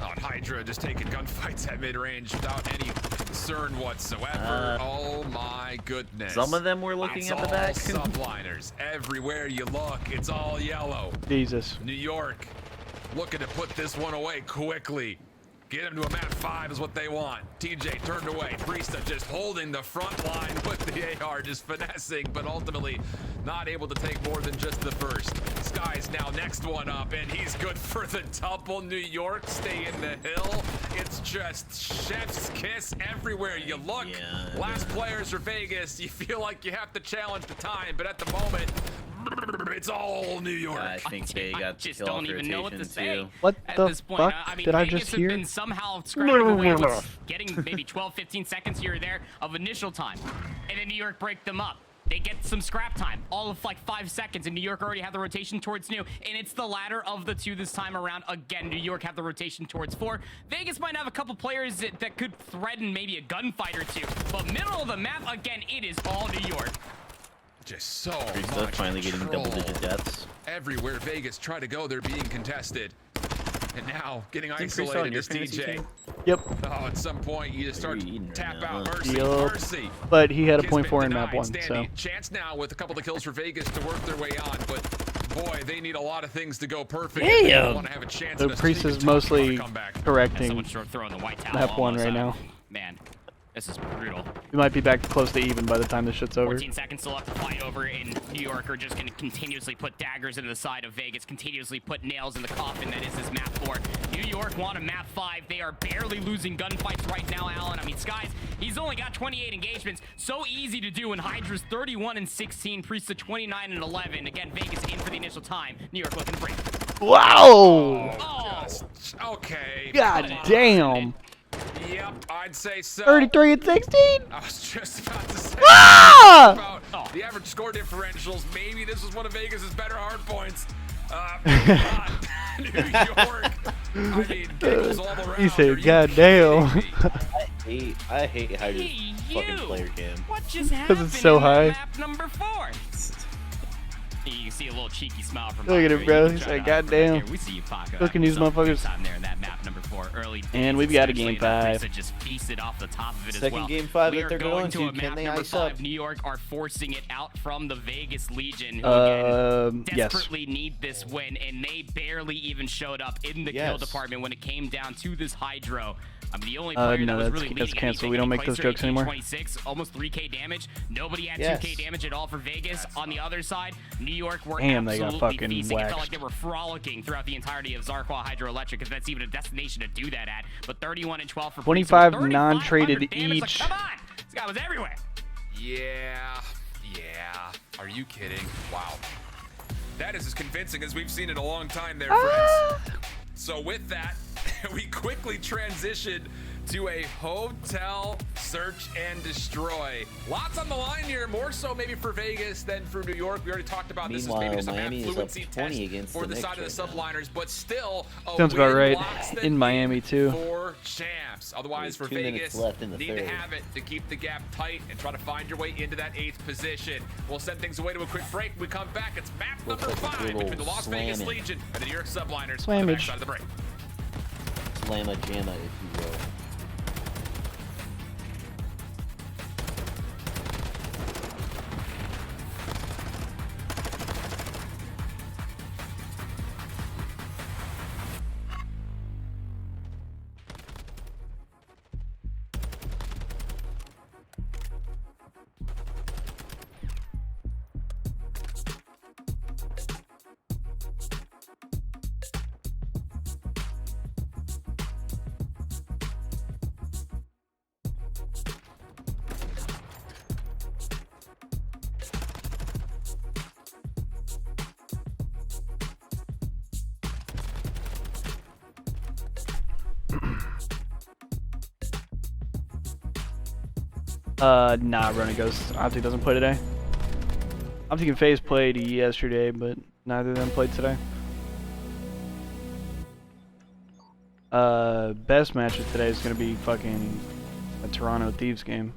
Oh, and Hydra just taking gunfights at mid-range without any concern whatsoever. Oh my goodness. Some of them were looking at the back. Subliners. Everywhere you look, it's all yellow. Jesus. New York looking to put this one away quickly. Get him to a map 5 is what they want. TJ turned away. Priesta just holding the front line with the AR, just finessing, but ultimately not able to take more than just the first. Sky's now next one up, and he's good for the double. New York stay in the hill. It's just chef's kiss everywhere you look. Last players for Vegas. You feel like you have to challenge the time, but at the moment, it's all New York. I think they got just don't even know what to say. Too. What at the this point. fuck I mean, did I Vegas just have hear? been somehow scrapping away with getting maybe 12, 15 seconds here or there of initial time, and then New York break them up. They get some scrap time, all of like 5 seconds, and New York already have the rotation towards New, and it's the latter of the two this time around. Again, New York have the rotation towards 4. Vegas might have a couple players that could threaten maybe a gunfight or two, but middle of the map, again, it is all New York. Just so Priesta finally getting double-digit deaths. Everywhere Vegas try to go, they're being contested. And now getting isolated is TJ. Yep. Oh, at some point you just start to tap out Mercy. Yep. Mercy. But he had a Kid's been 0.4 in map denied. 1, Standing. so. Chance now with a couple of kills for Vegas to work their way on, but boy, they need a lot of things to go perfect. If they want to have a chance. So Priest is mostly correcting throwing the white towel map 1 right now. Man, this is brutal. We might be back close to even by the time this shit's over. 14 seconds still left to fight over, and New York are just going to continuously put daggers into the side of Vegas, continuously put nails in the coffin that is this map 4. New York want a map 5. They are barely losing gunfights right now, Alan. I mean, Skies, he's only got 28 engagements. So easy to do, and Hydra's 31 and 16, Priesta 29 and 11. Again, Vegas in for the initial time. New York looking to break. Wow! Oh, okay. God damn! Yep, I'd say so. 33 and 16? I was just about to say Ah! about the average score differentials. Maybe this was one of Vegas's better hard points. New York. I mean, giggles all around. He said, "God damn." I hate Hydra's fucking player cam. What just happened? Because it's so high. Map number 4. You can see a little cheeky smile from Look at Paco. it, bro. You He can said, try it out "God from damn." here. We see you, Paco. Look at these motherfuckers. Time there in that map number 4, early And we've got a game 5. Just feasted off the top of it Second as well. game 5 we that are they're going to a Can map they number ice 5. up? New York are forcing it out from the Vegas Legion, who again Yes. desperately need this win, and they barely even showed up in the kill department when it came down to this Hydro. I mean, the only player no, that was that's- really that's leading canceled. anything, We don't I mean, make those Clayster, jokes anymore. 26, almost 3K damage. Nobody had Yes. 2K damage at all for Vegas. On the other side, New York were Damn, they got absolutely fucking feasting. It felt like waxed. they were frolicking throughout the entirety of Zarqwa Hydroelectric, if that's even a destination to do that at. But 31 and 12 for 25 Priest, non-traded 3,500 damage. each. Like, come on! This guy was everywhere. Yeah. Are you kidding? Wow. That is as convincing as we've seen in a long time there, friends. So with that, we quickly transitioned to a hotel search and destroy. Lots on the line here, more so maybe for Vegas than for New York. We already talked about this as maybe just a Miami is up fluency 20 test against for the the Knicks side of the right now. subliners, but still a Sounds about win right. locks them In Miami, too. For champs. Otherwise, There's for 2 minutes Vegas, left in the need third. to have it to keep the gap tight and try to find your way into that 8th position. We'll send things away to a quick break. When we come back, it's map Looks number like a 5 good between the old Las Vegas slamming. Legion and the New York Subliners. Slammage. On the backside of the break. Slamma jamma, if you will. Nah, Running Ghost. Optic doesn't play today. Optic and FaZe played yesterday, but neither of them played today. Best match of today is gonna be fucking a Toronto Thieves game.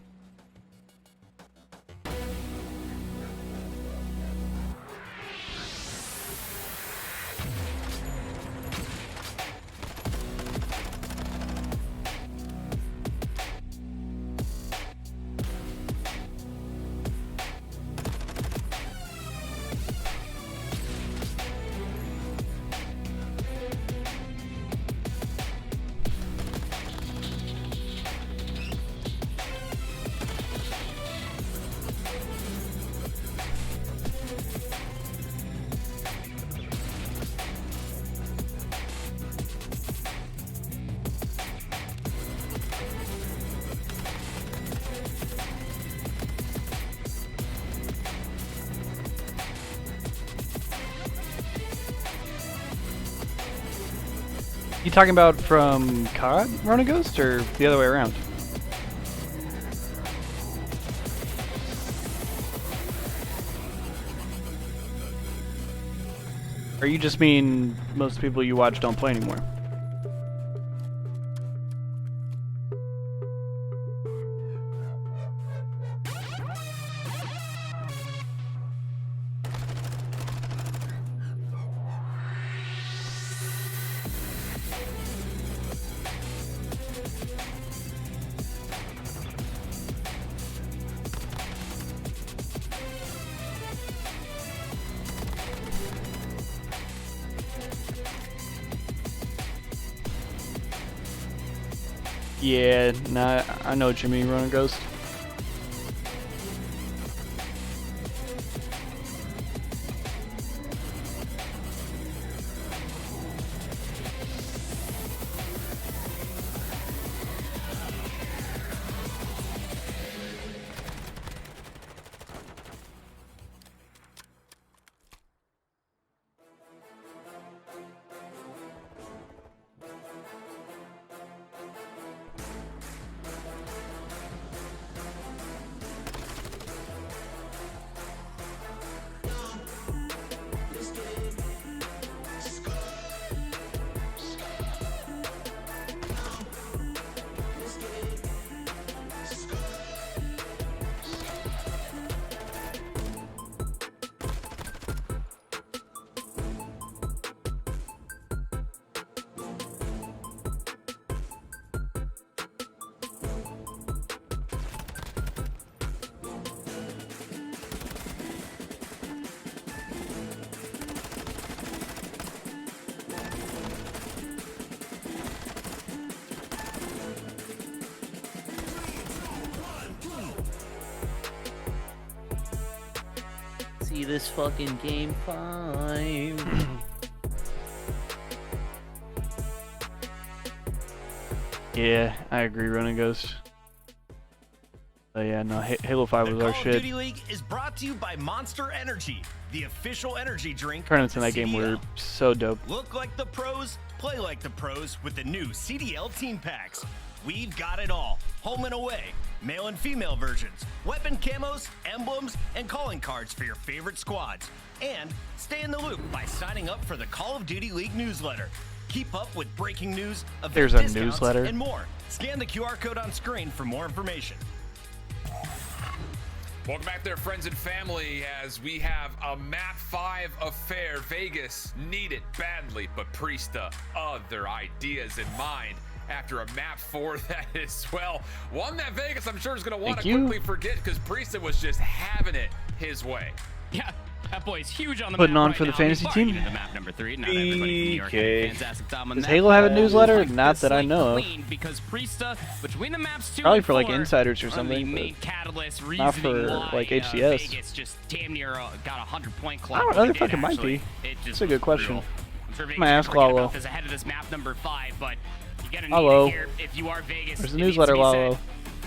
You talking about from COD, Running Ghost, or the other way around? Or you just mean most people you watch don't play anymore? Yeah, nah, I know what you mean, Running Ghost. see this fucking game 5. Yeah, I agree, Running Ghost. Oh yeah, no, Halo 5 was our Call shit. of Duty League is brought to you by Monster Energy, the official energy drink. Tournaments in of that game were CDL. so dope. Look like the pros, play like the pros with the new CDL team packs. We've got it all. Home and away, male and female versions, weapon camos, emblems, and calling cards for your favorite squads. And stay in the loop by signing up for the Call of Duty League newsletter. Keep up with breaking news, event There's a discounts, newsletter. and more. Scan the QR code on screen for more information. Welcome back there, friends and family, as we have a Map 5 affair. Vegas need it badly, but Priesta, other ideas in mind after a Map 4 that is, well, one that Vegas, I'm sure, is going to want to quickly forget because Priesta was just having it his way. Yeah, that boy's huge on the Putting map on right for the now. fantasy Before team. you get into map number 3, not everybody from New York had a fantastic time on Does that. Halo have a newsletter? Like Not this, that I like, know of. clean, because Priesta, between the maps 2 Probably and for like 4, insiders or are the something. main but catalyst not for reasoning why, like HCS. Vegas just damn near got a 100-point I club. don't know. There fucking might be. That's a good question. I'm sure Vegas I'm gonna ask forget about Lalo. this ahead of this map number 5, but you gotta need Hello. it here if you are Vegas. There's It the needs to newsletter, be said. Lalo.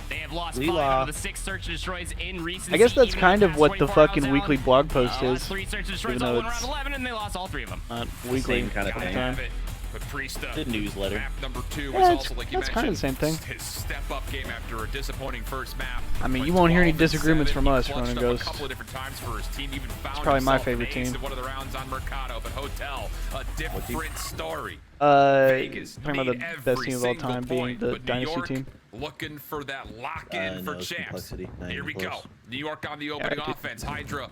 They have lost Lila. 5 out of the 6 search and destroys in recency. I guess that's even in kind the of past what the 24 fucking hours, weekly Alan. blog post is. 3 search and destroys Even all though went around it's 11, and they lost all 3 of them. not weekly. Same kind of Gotta thing. have it. But Priesta, The newsletter. map number 2 Yeah, was it's- also, like you that's kinda mentioned, the same thing. his step-up game after a disappointing first map. I mean, Went you won't hear any 12-7. disagreements from He us, clutched Ronan up Ghost. a couple of different times for his team. Even found probably my himself favorite an ace team. in one of the rounds on Mercado, but Hotel, a different story. Vegas Talking about need the best every team of all single time being point, the but New Dynasty York team. looking for that lock-in for no, it's champs. complexity. Not Here even we close. go. New York on the opening I did- offense. Hydra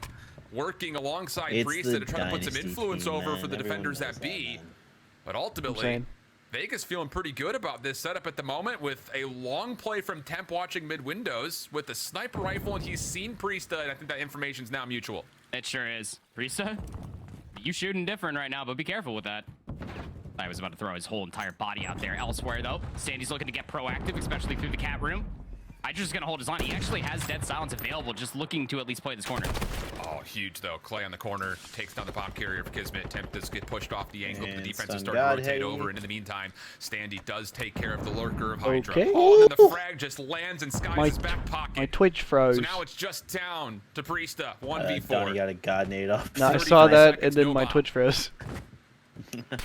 working alongside It's Priesta the to try to put some Dynasty influence team, over man. for the Everyone defenders knows that that, be. man. But ultimately, saying. Vegas feeling pretty good about this setup at the moment with a long play from Temp watching mid-windows with a sniper rifle, and he's seen Priesta, and I think that information's now mutual. It sure is. Priesta, you shooting different right now, but be careful with that. I was about to throw his whole entire body out there. Elsewhere, though, Sandy's looking to get proactive, especially through the cat room. Hydra's gonna hold his line. He actually has dead silence available, just looking to at least play this corner. Oh, huge, though. Clay on the corner takes down the bomb carrier for Kismet. Temp does get pushed off the angle, but the And defense is Sun starting to God, rotate hey. over, and in the meantime, Standy does take care of the lurker of Hydra. Okay. Oh, and then the frag just lands in Sky's My- back pocket. My Twitch froze. So now it's just down to Priesta, Donnie 1v4. got a god nade off. No, I 35 saw that, seconds, and then no my bomb. Twitch froze.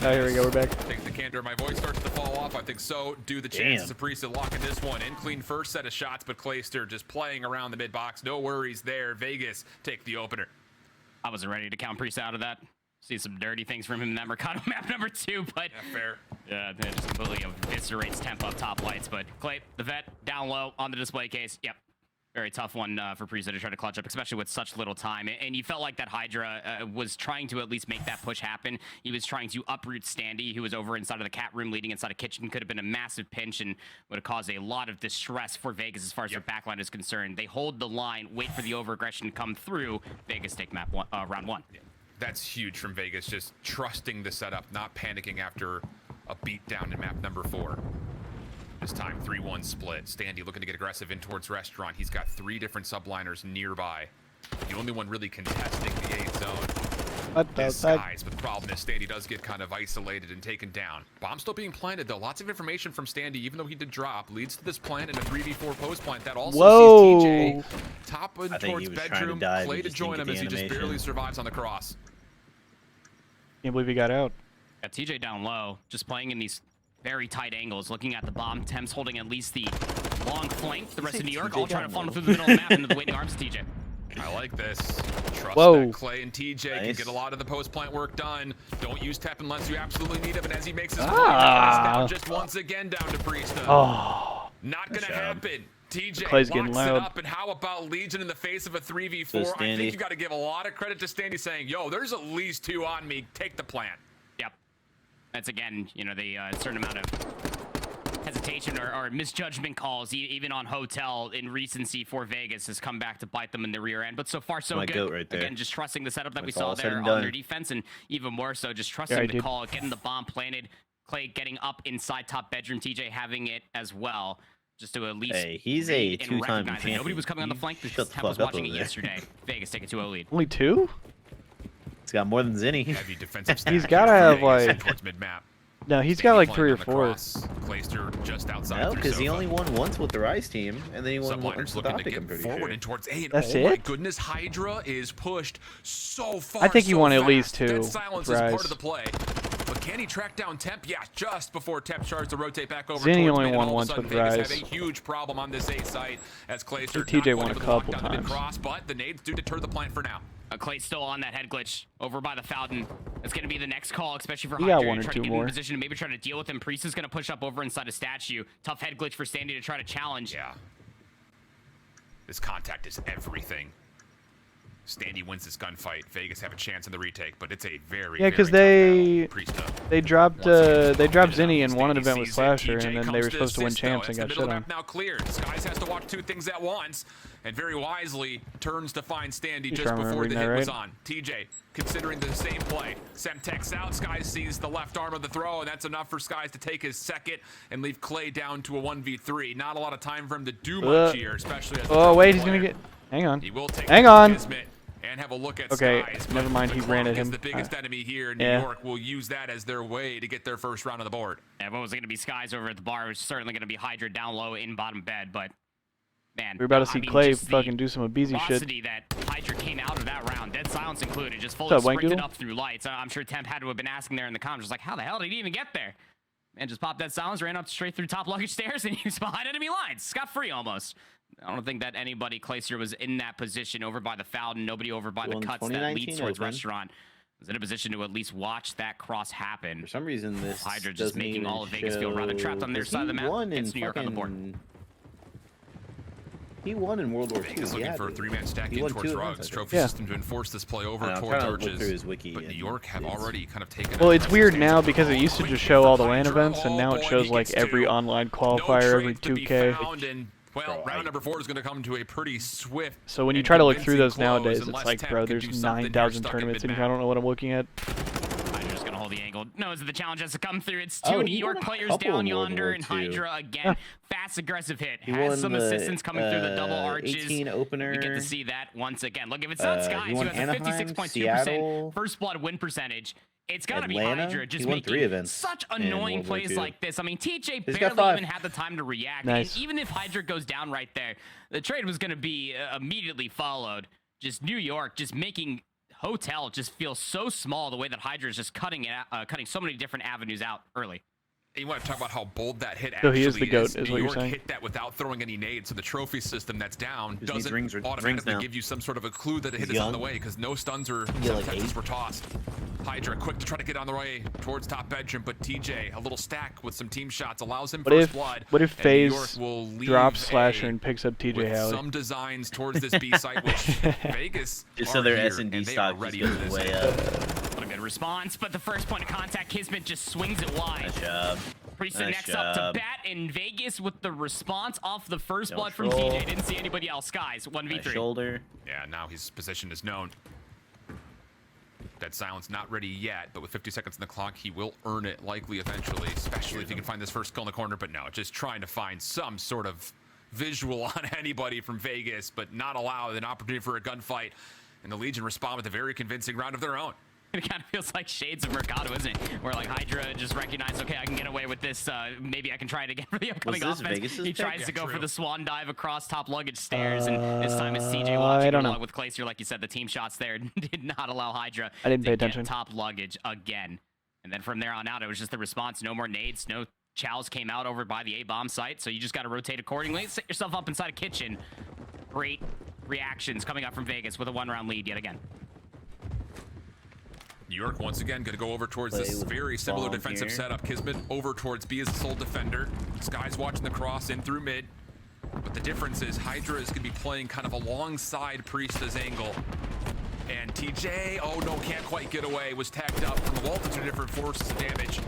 Oh, here we go. We're back. I think the candor of my voice starts to fall off. I think so do the chances of Priesta locking this one in. Clean first set of shots, but Clayster just playing around the mid box. No worries there. Vegas take the opener. I wasn't ready to count Priest out of that. See some dirty things from him in that Mercado map number 2, but Yeah, fair. yeah, that just completely eviscerates Temp up top lights. But Clay, the vet, down low on the display case. Yep. Very tough one for Priesta to try to clutch up, especially with such little time. And you felt like that Hydra was trying to at least make that push happen. He was trying to uproot Standy, who was over inside of the cat room, leading inside a kitchen. Could have been a massive pinch and would have caused a lot of distress for Vegas as far as their backline is concerned. They hold the line, wait for the over-aggression to come through. Vegas take round 1. That's huge from Vegas, just trusting the setup, not panicking after a beat down in map number 4. This time, 3-1 split. Standy looking to get aggressive in towards restaurant. He's got 3 different subliners nearby. The only one really contesting the 8 zone is Skies, but the problem is Standy does get kind of isolated and taken down. Bomb still being planted, though. Lots of information from Standy, even though he did drop. Leads to this plant and a 3v4 post plant. That also sees TJ top in I think towards he was trying to bedroom. dive, Clay he to just join didn't him get as the he just animation. barely survives on the cross. Can't believe he got out. Got TJ down low, just playing in these very tight angles, looking at the bomb. Temps holding at least the long flank. The rest of New York all trying to funnel through the middle of the map into the waiting arms of TJ. I like this. Trust Whoa. that Clay and TJ can get a lot of the post-plant work done. Don't use Tep unless you absolutely need him. And as he makes his point, now just once again down to Priesta. Oh. Not going to happen. TJ Clay's locks getting it loud. up, and how about Legion in the face of a 3v4? So I Standy. think you got to give a lot of credit to Standy saying, yo, there's at least 2 on me. Take the plant. Yep. That's, again, you know, the certain amount of hesitation or misjudgment calls, even on Hotel in recency for Vegas, has come back to bite them in the rear end. But so far, so My good. goat right there. Again, just trusting the setup that we That's saw all said there and on done. their defense, and even more so, just trusting Yeah, the dude. call, getting the bomb planted. Clay getting up inside top bedroom, TJ having it as well. just to at least. Hey, he's a read and two-time recognize that champion. nobody was coming on the flank. Shut the Temp was fuck up watching it over there. yesterday. Vegas take a 2-0 lead. Only 2? He's got more than Zinni. Heavy defensive stack He's gotta here for have, Vegas like- towards mid-map. No, he's got like 3 or Playing 4. on the cross. Clayster just outside No, through because he Sofa. only won once with the Rise team, and then he won once Subliners with looking to Optic, I'm get pretty forward sure. and towards A. And That's oh my it? goodness, Hydra is pushed so far. I think he so won at fast. least 2 Dead silence with is Rise. part of the play. But can he track down Temp? Yeah, just before Temp starts to rotate back over. Zinni towards only mid, and won all of a once sudden with Vegas Rise. have a huge problem on this A site as Clayster TJ won a able to couple lock down the times. mid-cross, but the nades do deter the plant for now. Clay's still on that head glitch over by the fountain. It's going to be the next call, especially for We got Hydra. 1 or Try to 2 get more. in position and maybe try to deal with him. Priest is going to push up over inside a statue. Tough head glitch for Sandy to try to challenge. Yeah. This contact is everything. Standy wins this gunfight. Vegas have a chance in the retake, but it's a very, Yeah, because very tough battle. they dropped Zinni in one Standy event with sees it. Slasher, TJ and then they comes were supposed to win assist, though, champs and as got the shit middle on. map now cleared. Skies has to watch 2 things at once, and very wisely turns to find Standy You just try before the hit remembering was that, on. TJ considering the same play. Semtex out. Skies sees the left arm of the throw, and that's enough for Skies to take his second and leave Clay down to a 1v3. Not a lot of time for him to do much here, especially as Oh wait, he's gonna get. Hang on. he will take Hang on. Kismet and have a look at Okay, Skies, never but mind, the he ran at clock is him. the biggest enemy here. New Yeah. York will use that as their way to get their first round on the board. And what was it going to be Skies over at the bar? It was certainly going to be Hydra down low in bottom bed, but man. We're about to see Clay just the fucking do some Abizi shit. velocity that Hydra came out of that round, dead silence included, just fully What's up, Wank sprinted Doodle? up through lights. I'm sure Temp had to have been asking there in the comments, just like, how the hell did he even get there? Man, just popped dead silence, ran up straight through top luggage stairs, and he was behind enemy lines. Scot-free almost. I don't think that anybody, Clayster, was in that position over by the fountain, nobody over by the Well, in cuts that 2019 leads towards open. restaurant. Was in a position to at least watch that cross happen. For some reason, this Hydra just doesn't making even all of Vegas feel rather trapped on their show- side of the map. won in It's New York on the board. fucking- He won in World War II. Vegas looking yeah, for a dude. 3-man stack He in won towards 2 Rugs. events, I Trophy think. Yeah. system to enforce this play over I'm towards trying to look Arches. through his wiki, But New and York have it's- already kind of taken. Well, a it's weird now stance. because it used to Quick just hit show from all the LAN Hydra. events, and Oh, now it boy, shows he like gets every 2. online No qualifier, every trade to be 2K. found, and, well, Bro, round number 4 is going to come to a pretty swift. So when you and try to look through convincing those nowadays, close, it's unless like, Temp bro, can there's do something here 9,000 stuck in tournaments in here. I mid-map. don't know what I'm looking at. Hydra's gonna hold the angle. Knows that the challenge has to come through. It's 2 Oh, New he York won a players couple down in World yonder, War and II. Hydra again. Fast aggressive hit. He Has won some the, assistance coming through the double arches. 18 opener. We get to see that once again. Look, if it's not He Skies, who won has a Anaheim, 56.2% Seattle, first blood win percentage, it's got to be Atlanta. Hydra just He won making 3 events such in annoying World War plays II. like this. I mean, TJ He's got barely 5. even had the time to react. Nice. And even if Hydra goes down right there, the trade was going to be immediately followed. Just New York just making Hotel just feels so small the way that Hydra is just cutting so many different avenues out early. You want to talk about how bold that hit So actually he is the GOAT, is New what you're York saying? hit that without throwing any nades, so the trophy system that's down Just doesn't needs rings automatically now. give you some sort of a clue that the hit He's is on the young. way, because no stuns or Yeah, like Semtexes 8. were tossed. Hydra quick to try to get on the way towards top bedroom, but TJ, a little stack with some team shots, allows him first blood. What if and New York FaZe will leave drops Slasher A and picks up TJ with Halley? some designs towards this B site, which Vegas Just so are their here, S&D and they stock are ready just for goes this way hit. up. What a good response, but the first point of contact, Kismet just swings it wide. Nice job. Priest Nice next up to job. bat in Vegas with the response off the first Don't blood from troll. TJ. Didn't see anybody else. Skies, 1v3. Nice shoulder. Yeah, now his position is known. Dead silence not ready yet, but with 50 seconds on the clock, he will earn it likely eventually, especially if he can find this first kill in the corner. But no, just trying to find some sort of visual on anybody from Vegas, but not allow an opportunity for a gunfight. And the Legion respond with a very convincing round of their own. It kind of feels like shades of Mercado, isn't it? Where like Hydra just recognized, okay, I can get away with this. Maybe I can try it again for the upcoming this offense. Vegas's He pick? tries Yeah, to go for true. the swan dive across top luggage stairs, and this time it's CJ I watching don't know. along with Clayster. Like you said, the team shots there did not allow Hydra I didn't to pay get attention. top luggage again. And then from there on out, it was just the response. No more nades. No chows came out over by the A-bomb site, so you just got to rotate accordingly. Set yourself up inside a kitchen. Great reactions coming up from Vegas with a 1-round lead yet again. New York once again going to go over towards Play this with very similar bomb defensive here. setup. Kismet over towards B as the sole defender. Sky's watching the cross in through mid. But the difference is Hydra is going to be playing kind of alongside Priesta's angle. And TJ, oh no, can't quite get away. Was tagged up from a multitude of different forces of damage.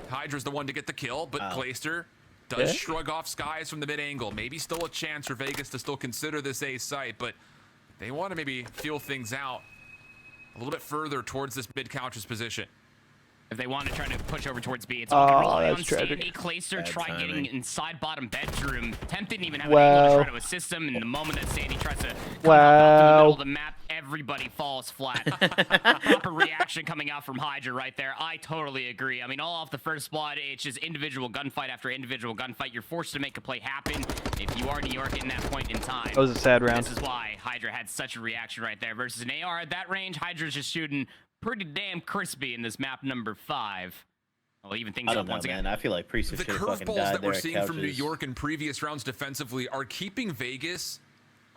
Hydra's the one to get the kill, but Clayster does Yeah. shrug off Skies from the mid angle. Maybe still a chance for Vegas to still consider this A site, but they want to maybe feel things out a little bit further towards this mid couches position. If they want to try to push over towards B, it's all going to rely on that's tragic. Standy. Clayster Bad tried timing. getting inside bottom bedroom. Temp didn't even have an angle to try to assist him. And the moment that Standy tries to come up out to the middle of the map, everybody falls flat. Proper reaction coming out from Hydra right there. I totally agree. I mean, all off the first blood, it's just individual gunfight after individual gunfight. You're forced to make a play happen if you are New York in that point in time. That was a sad round. This is why Hydra had such a reaction right there. Versus an AR at that range, Hydra's just shooting pretty damn crispy in this map number 5. Well, even things I up don't know, once again. man. I feel like Priest The should have fucking died curveballs that there we're at seeing from New Couches. York in previous rounds defensively are keeping Vegas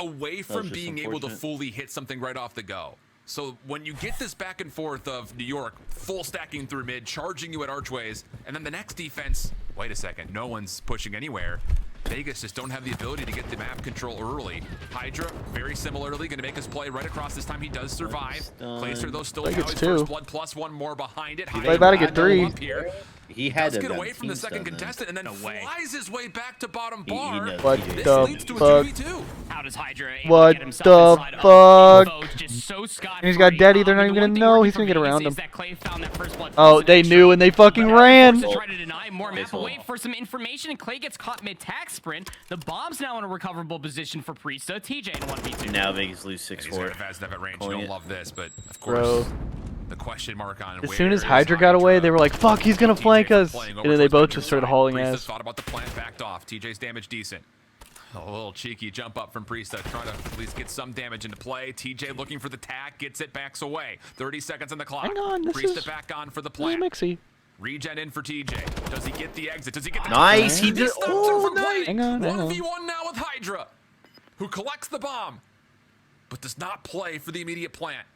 away from just being able to unfortunate. fully hit something right off the go. So when you get this back and forth of New York full stacking through mid, charging you at archways, and then the next defense, wait a second, no one's pushing anywhere. Vegas just don't have the ability to get the map control early. Hydra, very similarly, going to make his play right across. This time he does survive. Clayster, though, still Like now it's his 2. first blood plus 1 more behind it. They about to get 3. Up here. He had Does to get away from the second contestant and then way. flies his way back to bottom He bar. knows What he did. This the leads to a fuck? 2v2. How does Hydra able What to get himself the inside of fuck? both? Just so scot-free. He's got Daddy, they're not I mean, even the gonna one thing know, working he's for gonna get Vegas around is him. that Clay found that first blood Oh, first they initially. knew and they fucking But ran. to try to deny more map Baseball. away for some information, and Clay gets caught mid-tack sprint. The bomb's now in a recoverable position for Priesta. TJ in 1v2. Now Vegas lose He's 6-4. got a fast enough at range. You Calling don't it. love this, but of Bro. course, the question mark on As where soon as is Hydra got away, they were like, fuck, he's gonna TJ flank us. playing And over then they towards both the just started side. hauling Priesta ass. thought about the plant, backed off. TJ's damage decent. A little cheeky jump up from Priesta, trying to at least get some damage into play. TJ looking for the tag, gets it, backs away. 30 seconds on the clock. Hang on, this Priesta is- back on for the This is plant. mixy. Regen in for TJ. Does he get the exit? Does he get the Nice, he did- stops oh, him from nice. playing. Hang on, hang on. 1v1 now with Hydra, who collects the bomb, but does not play for the immediate plant.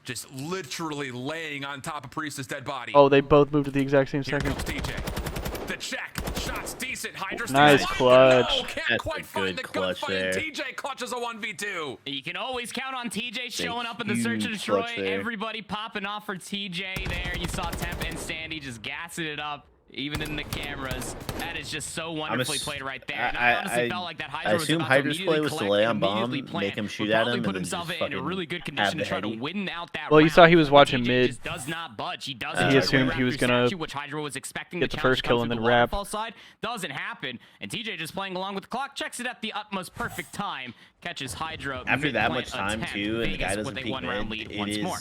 Just literally laying on top of Priest's dead body. Oh, they both moved at the exact same Here second. comes TJ. The check. Shot's decent. Hydra Nice stays alive, clutch. but no, can't That's quite a find the good clutch gunfight. there. TJ clutches a 1v2. You can always count on TJ showing up in the search and huge destroy. clutch there. Everybody popping off for TJ there. You saw Temp and Standy just gassing it up, even in the cameras. That is just so wonderfully played right there. And I honestly felt like that Hydra was assume about to Hydra's immediately play was to collect lay and on bomb, immediately plant. make him shoot Would at probably him, put and then himself just in a fucking really good have condition the to try to heady. win out that Well, you round. saw he was But watching TJ mid. just does not budge. He does He assumed he was gonna which Hydra was expecting get the the challenge first to come kill and through then the wrap. waterfall side. Doesn't happen, and TJ just playing along with the clock, checks it at the utmost perfect time, catches Hydra After that mid-plant much time attempt. too, and the Vegas guy with doesn't a peek one-round mid, lead once more.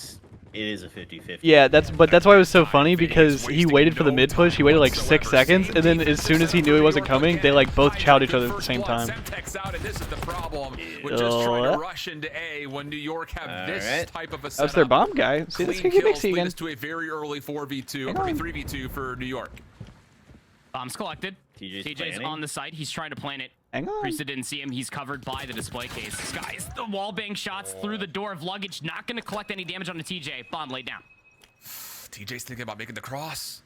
it is a 50-50. Yeah, that's why it was so funny because he waited for the mid push. He waited like 6 seconds, and then as soon as he knew he wasn't coming, they like both chowed each other at the same time. Semtex out, and this is the problem with just trying to rush into A when New York have this type of a setup. That's their bomb guy. See, this Clean could get kills mixy lead again. us to a very early 4v2, Hang or on. 3v2 for New York. Bombs collected. TJ's planning. on the site. He's trying to plan it. Hang on. Priesta didn't see him. He's covered by the display case. Skies the wall bang shots through the door of luggage. Not going to collect any damage on the TJ. Bomb laid down. TJ's thinking about making the cross.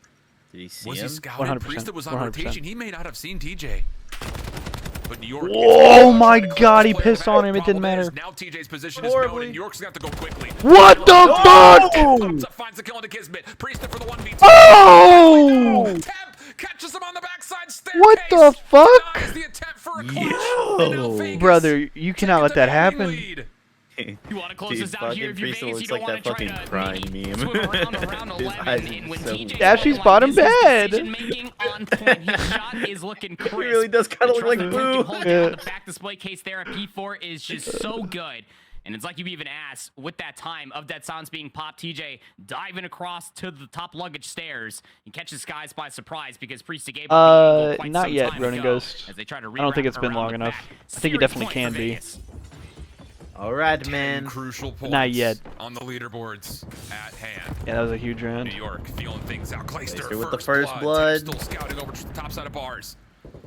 Did he see Was him? he scouting? 100%, Priesta was on 100%. rotation. He may not have seen TJ. But New York. Oh my God, he pissed on him. It didn't matter. Now TJ's position is known, and New York's gonna have to go quickly. What the fuck? Comes up, finds the kill into Kismet. Priesta for the 1v2. Oh! Temp catches him on the backside staircase. What the fuck? Denies the attempt for a clutch. And now Vegas Brother, you cannot let take a that happen. lead. You want to close Dude, this out here if you're fucking Vegas. You Priesta don't looks want to like try that to fucking maybe crying swim meme. around 11. His eyes And when are so TJ weird. Ashley's like bottom this, his bed. decision-making on point. His shot is looking crisp. He really does kind of look like The Boo. hold down the back display case there at P4 is just so good. And it's like you even asked, with that time of that silence being popped, TJ diving across to the top luggage stairs. He catches Skies by surprise because Priesta gave up the angle quite not some yet, time Ronin ago Ghost. as they try to I don't think rewrap it's been around long the enough. back. I think it Serious definitely point can for be. Vegas. All right, 10 man. crucial points Not yet. on the leaderboards at hand. Yeah, that was a huge New round. York feeling things out. Clayster Clayster with the first blood. Temp still scouting over to the top side of bars.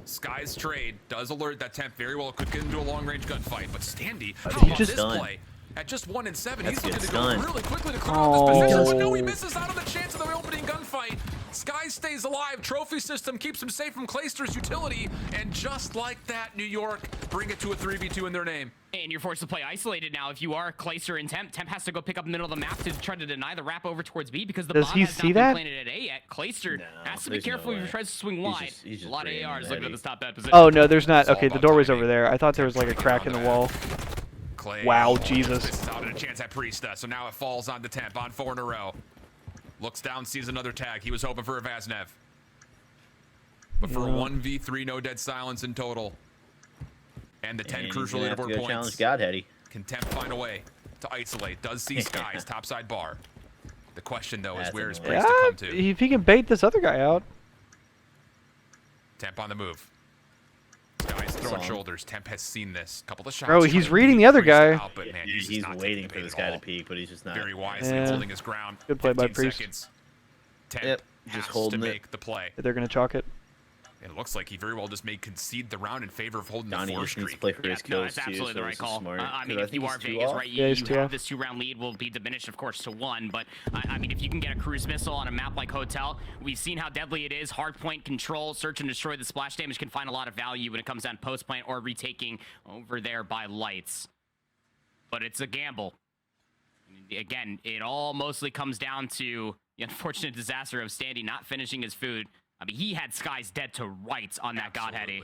Sky's trade does alert that Temp very well could get into a long-range gunfight, but Standy, how he about just this done. play? At just 1 and 7, That's he's looking good to go stun. really quickly to clear out this position, but no, he Oh. misses out on the chance of the opening gunfight. Sky stays alive. Trophy system keeps him safe from Clayster's utility, and just like that, New York bring it to a 3v2 in their name. And you're forced to play isolated now. If you are Clayster and Temp, Temp has to go pick up the middle of the map to try to deny the wrap over towards B because the Does bomb he has see not that? been planted at A yet. Clayster No, has to be there's no careful if way. he tries to swing He's wide. just A lot of bringing ARs it looking at heavy. the stop that position. Oh no, there's not. all Okay, the about doorway's timing. over there. I thought there was like a crack in the wall. Clay. Wow, Jesus. This is out of a chance at Priesta, so now it falls on the Temp on 4 in a row. Looks down, sees another tag. He was hoping for a Vaznev. But for a 1v3, no dead silence in total. And the 10 crucial leaderboard points. Challenge Godheady. Can Temp find a way to isolate? Does see Skies topside bar. The question though is where is Priest to come to? If he can bait this other guy out. Temp on the move. Skies throwing shoulders. Temp has seen this. Couple of shots. Bro, he's reading the other guy. Out, but man, he's waiting for this guy to peek, but he's just not. Very wisely holding his ground. Good play by Priest. Seconds. Temp just holding to make the play. They're gonna chalk it. It looks like he very well just may concede the round in favor of holding Donnie the 4 just needs to streak. play for his kills no, that's absolutely the right call. I mean, if you are Vegas, right, you have this 2-round lead will be diminished, of course, to 1. But I mean, if you can get a cruise missile on a map like Hotel, we've seen how deadly it is. Hardpoint control, search and destroy. The splash damage can find a lot of value when it comes down post plant or retaking over there by lights. But it's a gamble. Again, it all mostly comes down to the unfortunate disaster of Standy not finishing his food. I mean, he had Skies dead to rights on that Godheady.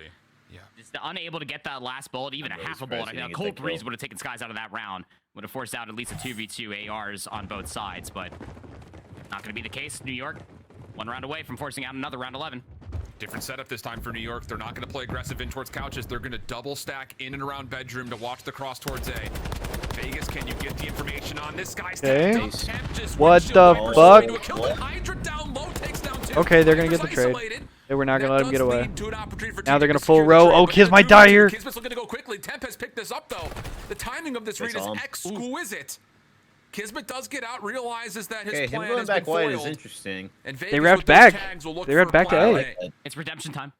Yeah. Just unable to get that last bullet, even a half a bullet. I mean, a cold breeze would have taken Skies out of that round. Would have forced out at least a 2v2 ARs on both sides, but not going to be the case. New York, 1 round away from forcing out another round 11. Different setup this time for New York. They're not going to play aggressive in towards couches. They're going to double stack in and around bedroom to watch the cross towards A. Vegas, can you get the information on this guy's What the fuck? Okay, they're gonna get the trade. They were not gonna let him get away. Now they're gonna full row. Oh, Kiz might die here. Kismet's looking to go quickly. Temp has picked this up though. The timing of this read is exquisite. Kismet does get out, realizes that his plan has been foiled. Is interesting. They wrapped back. They wrapped back to A. It's redemption time.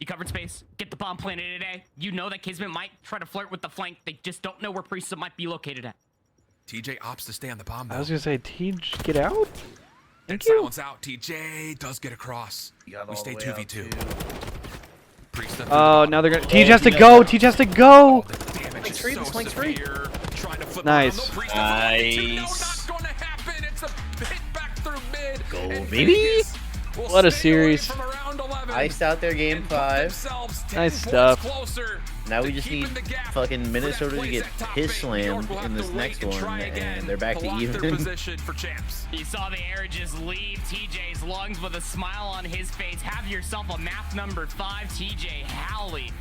You covered space. Get the bomb planted at A. You know that Kismet might try to flirt with the flank. They just don't know where Priest might be located at. TJ opts to stay on the bomb. I was gonna say, TJ, get out. Thank you. Silence out. TJ does get across. We stay 2v2. Oh, now they're gonna. TJ has to go. TJ has to go. Flank's free. This flank's free. Nice. Nice. Go, baby. What a series. Iced out their game 5. Nice stuff. Now we just need fucking Minnesota to get piss slammed in this next one, and they're back to even. You saw the air just leave TJ's lungs with a smile on his face. Have yourself a map number 5, TJ Howley.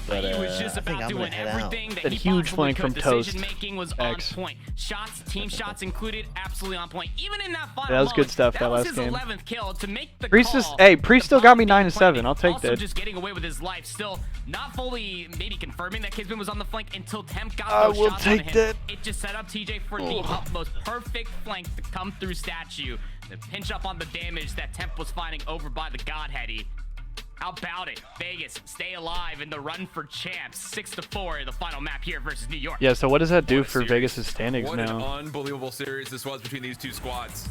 But, he was just about doing everything that he huge flank from Toast. Decision-making was on point. Shots, team shots included, absolutely on point. Even in that final that was good stuff, that last game. 11th kill to make the Priest is, hey, Priest still got me 9-7. I'll take that. Also just getting away with his life, still not fully maybe confirming that Kismet was on the flank until Temp got those shots on him. It just set up TJ for the most perfect flank to come through statue. The pinch up on the damage that Temp was finding over by the Godheady. How about it? Vegas stay alive in the run for champs. 6-4 the final map here versus New York. Yeah, so what does that do for Vegas' standings now? What an unbelievable series this was between these two squads.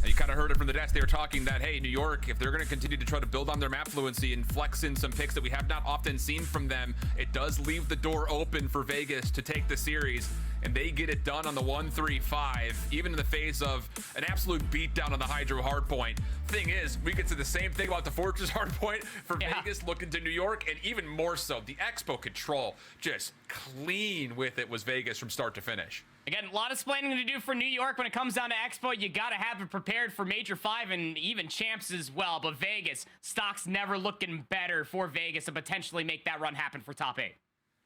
And you kind of heard it from the desk. They were talking that, hey, New York, if they're going to continue to try to build on their map fluency and flex in some picks that we have not often seen from them, it does leave the door open for Vegas to take the series. And they get it done on the 1-3-5, even in the face of an absolute beatdown on the Hydro hardpoint. Thing is, we could say the same thing about the Fortress hardpoint for Vegas looking to New York, and even more so, the Expo control, just clean with it was Vegas from start to finish. Again, a lot of explaining to do for New York when it comes down to Expo. You got to have it prepared for Major 5 and even Champs as well. But Vegas, stock's never looking better for Vegas to potentially make that run happen for top 8.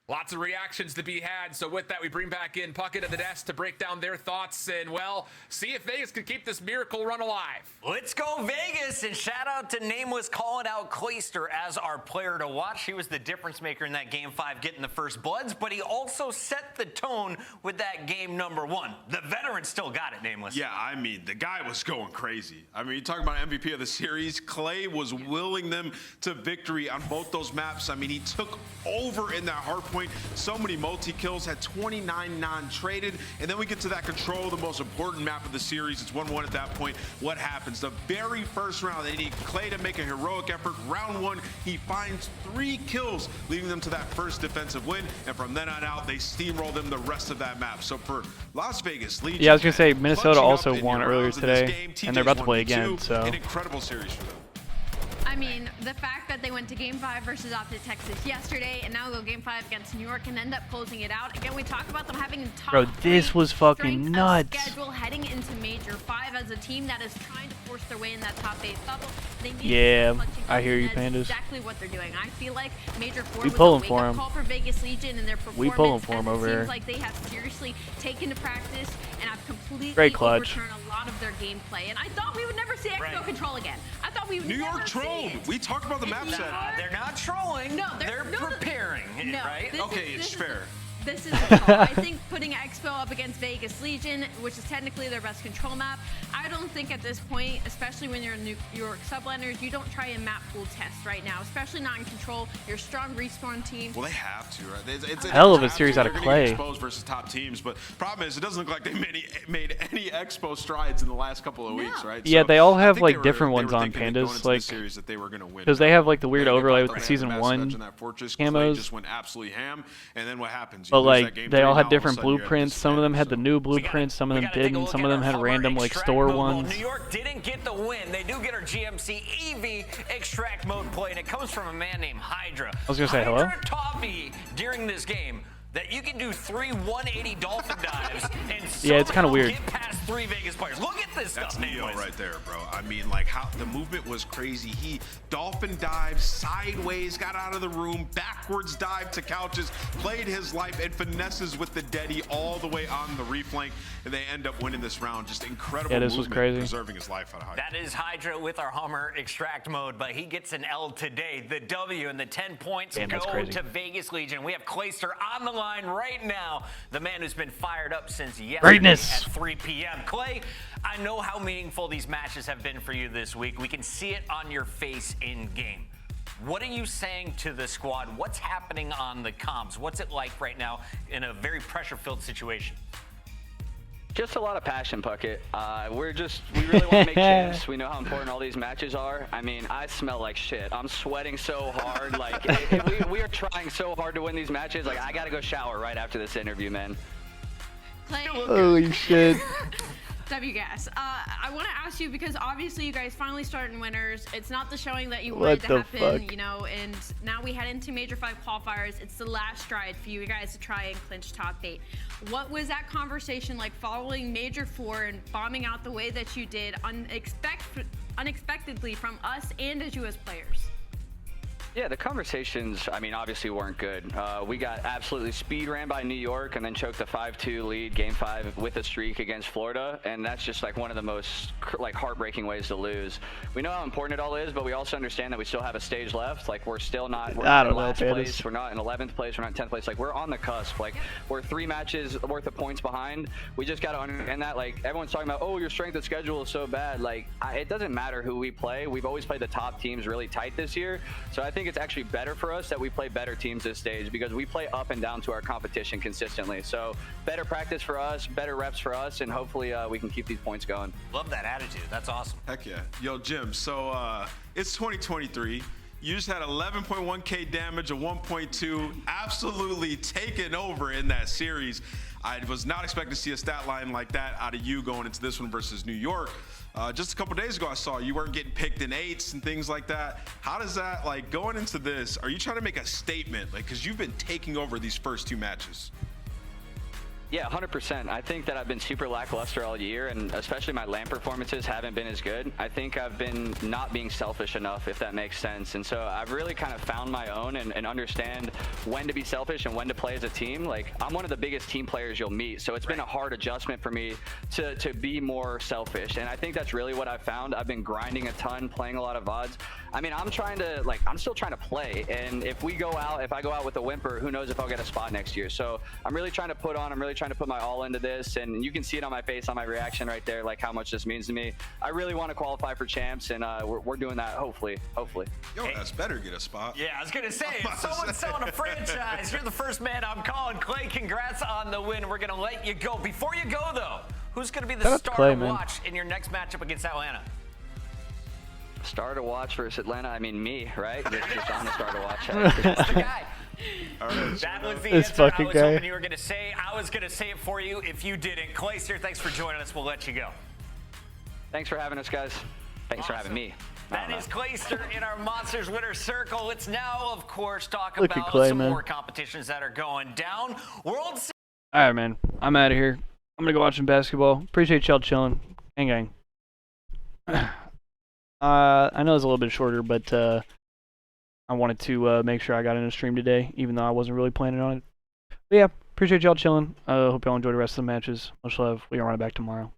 Lots of reactions to be had, so with that, we bring back in Puckett at the desk to break down their thoughts and, well, see if Vegas can keep this miracle run alive. Let's go Vegas, and shout out to Nameless calling out Clayster as our player to watch. He was the difference maker in that Game 5 getting the first bloods, but he also set the tone with that game number 1. The veteran still got it, Nameless. Yeah, I mean, the guy was going crazy. I mean, you're talking about MVP of the series. Clay was willing them to victory on both those maps. I mean, he took over in that hardpoint. So many multi-kills, had 29 non-traded, and then we get to that control, the most important map of the series. It's 1-1 at that point. What happens? The very first round, they need Clay to make a heroic effort. Round 1, he finds 3 kills, leading them to that first defensive win, and from then on out, they steamroll them the rest of that map. So for Las Vegas Legion, yeah, I was gonna say Minnesota also won earlier today, and they're about to play again. So an incredible series for them. I mean, the fact that they went to Game 5 versus Optic Texas yesterday, and now go Game 5 against New York and end up closing it out. Again, we talk about them having the top Bro, this was fucking nuts. schedule heading into Major 5 as a team that is trying to force their way in that top 8 bubble. They need Yeah, to keep I hear you, That's Pandas. exactly what they're doing. I feel like Major 4 We was pulling a for wake-up 'em. call for Vegas Legion and their performance. We pulling for 'em as it over seems here. like they have seriously taken to practice and have completely Great clutch. overturned a lot of their gameplay. And I thought we would never see Expo control again. I thought we would New never York see trolled. it. We talked about the map set. They're not trolling. No, they're no, preparing, no, right? this Okay, is- it's this is- fair. This is the goal. I think putting Expo up against Vegas Legion, which is technically their best control map, I don't think at this point, especially when you're in New York sublanders, you don't try a map pool test right now, especially not in control. You're a strong respawn team. Well, they have to, right? It's Hell of a have series to. out of They're gonna get Clay. exposed versus top teams, but problem is, it doesn't look like they made any Expo strides in the last couple of weeks, right? Yeah, So they all I have think like they were- different they ones were on thinking that going Pandas, into the like series that they were gonna win. because they have like the weird They overlay thought with they season had a massive edge 1 in that fortress. Clay camos. just went absolutely ham, and then what happens? You But lose like that game they three, all now had of a different sudden you have blueprints. this Some of them advantage, had the so- new blueprints, some of them didn't. Some of them had random like store ones. New York didn't get the win. They do get our GMC EV extract mode play, and it comes from a man named Hydra. I was gonna say hello. Hydra taught me during this game that you can do 3 180 dolphin dives and Yeah, it's kinda somehow weird. get past 3 Vegas players. Look at this That's stuff, Neo anyways. right there, bro. I mean, like how the movement was crazy. He dolphin dives sideways, got out of the room, backwards dive to couches, played his life, and finesses with the Deddy all the way on the reflank, and they end up winning this round. Just incredible. Yeah, this was movement, crazy. preserving his life out of Hydra. That is Hydra with our Hummer extract mode, but he gets an L today. The W and the 10 points Damn, that's go crazy. to Vegas Legion. We have Clayster on the line right now, the man who's been fired up since yesterday Greatness. at 3 p.m. Clay, I know how meaningful these matches have been for you this week. We can see it on your face in game. What are you saying to the squad? What's happening on the comms? What's it like right now in a very pressure-filled situation? Just a lot of passion, Puckett. We really want to make champs. We know how important all these matches are. I mean, I smell like shit. I'm sweating so hard. Like, we are trying so hard to win these matches. Like, I gotta go shower right after this interview, man. Clay, Holy shit. WGAS. I want to ask you because obviously you guys finally started in winners. It's not the showing that you What wanted to the happen, fuck? you know, and now we head into Major 5 qualifiers. It's the last stride for you guys to try and clinch top 8. What was that conversation like following Major 4 and bombing out the way that you did unexpectedly from us and as you as players? Yeah, the conversations, I mean, obviously weren't good. We got absolutely speed ran by New York and then choked a 5-2 lead, game 5 with a streak against Florida. And that's just like one of the most like heartbreaking ways to lose. We know how important it all is, but we also understand that we still have a stage left. Like we're still not, we're I not in don't know, last Pandas. place. We're not in 11th place. We're not in 10th place. Like we're on the cusp. Like we're 3 matches worth of points behind. We just got to understand that. Like everyone's talking about, oh, your strength of schedule is so bad. Like it doesn't matter who we play. We've always played the top teams really tight this year. So I think it's actually better for us that we play better teams this stage because we play up and down to our competition consistently. So better practice for us, better reps for us, and hopefully we can keep these points going. Love that attitude. That's awesome. Heck yeah. Yo, Jim, so it's 2023. You just had 11.1k damage, a 1.2, absolutely taken over in that series. I was not expecting to see a stat line like that out of you going into this one versus New York. Just a couple days ago, I saw you weren't getting picked in 8s and things like that. How does that, like, going into this, are you trying to make a statement? Like, because you've been taking over these first 2 matches. Yeah, 100%. I think that I've been super lackluster all year, and especially my LAN performances haven't been as good. I think I've been not being selfish enough, if that makes sense. And so I've really kind of found my own and understand when to be selfish and when to play as a team. Like, I'm one of the biggest team players you'll meet, so it's been a hard adjustment for me to be more selfish. And I think that's really what I've found. I've been grinding a ton, playing a lot of VODs. I mean, I'm still trying to play. And if I go out with a whimper, who knows if I'll get a spot next year. So I'm really trying to I'm really trying to put my all into this, and you can see it on my face, on my reaction right there, like how much this means to me. I really want to qualify for champs, and we're doing that, hopefully. Yo, that's better get a spot. Yeah, I was gonna say, if someone's selling a franchise, you're the first man I'm calling. Clay, congrats on the win. We're gonna let you go. Before you go, though, who's gonna be the star Clay, to man. watch in your next matchup against Atlanta? Star to watch versus Atlanta. I mean, me, right? Just I'm the star to watch. That's the guy. All right. That was the This answer I fucking was guy. hoping you were going to say. I was going to say it for you if you didn't. Clayster, thanks for joining us. We'll let you go. Thanks for having us, guys. Thanks for having me. That is Clayster in our Monsters winner circle. Let's now, of course, talk Look at about Clay, some man. more competitions that are going down. World Series. All right, man. I'm out of here. I'm gonna go watch some basketball. Appreciate y'all chilling. Gang, gang. I know it's a little bit shorter, but I wanted to make sure I got in a stream today, even though I wasn't really planning on it. But yeah, appreciate y'all chilling. Hope y'all enjoy the rest of the matches. Much love. We are on it back tomorrow.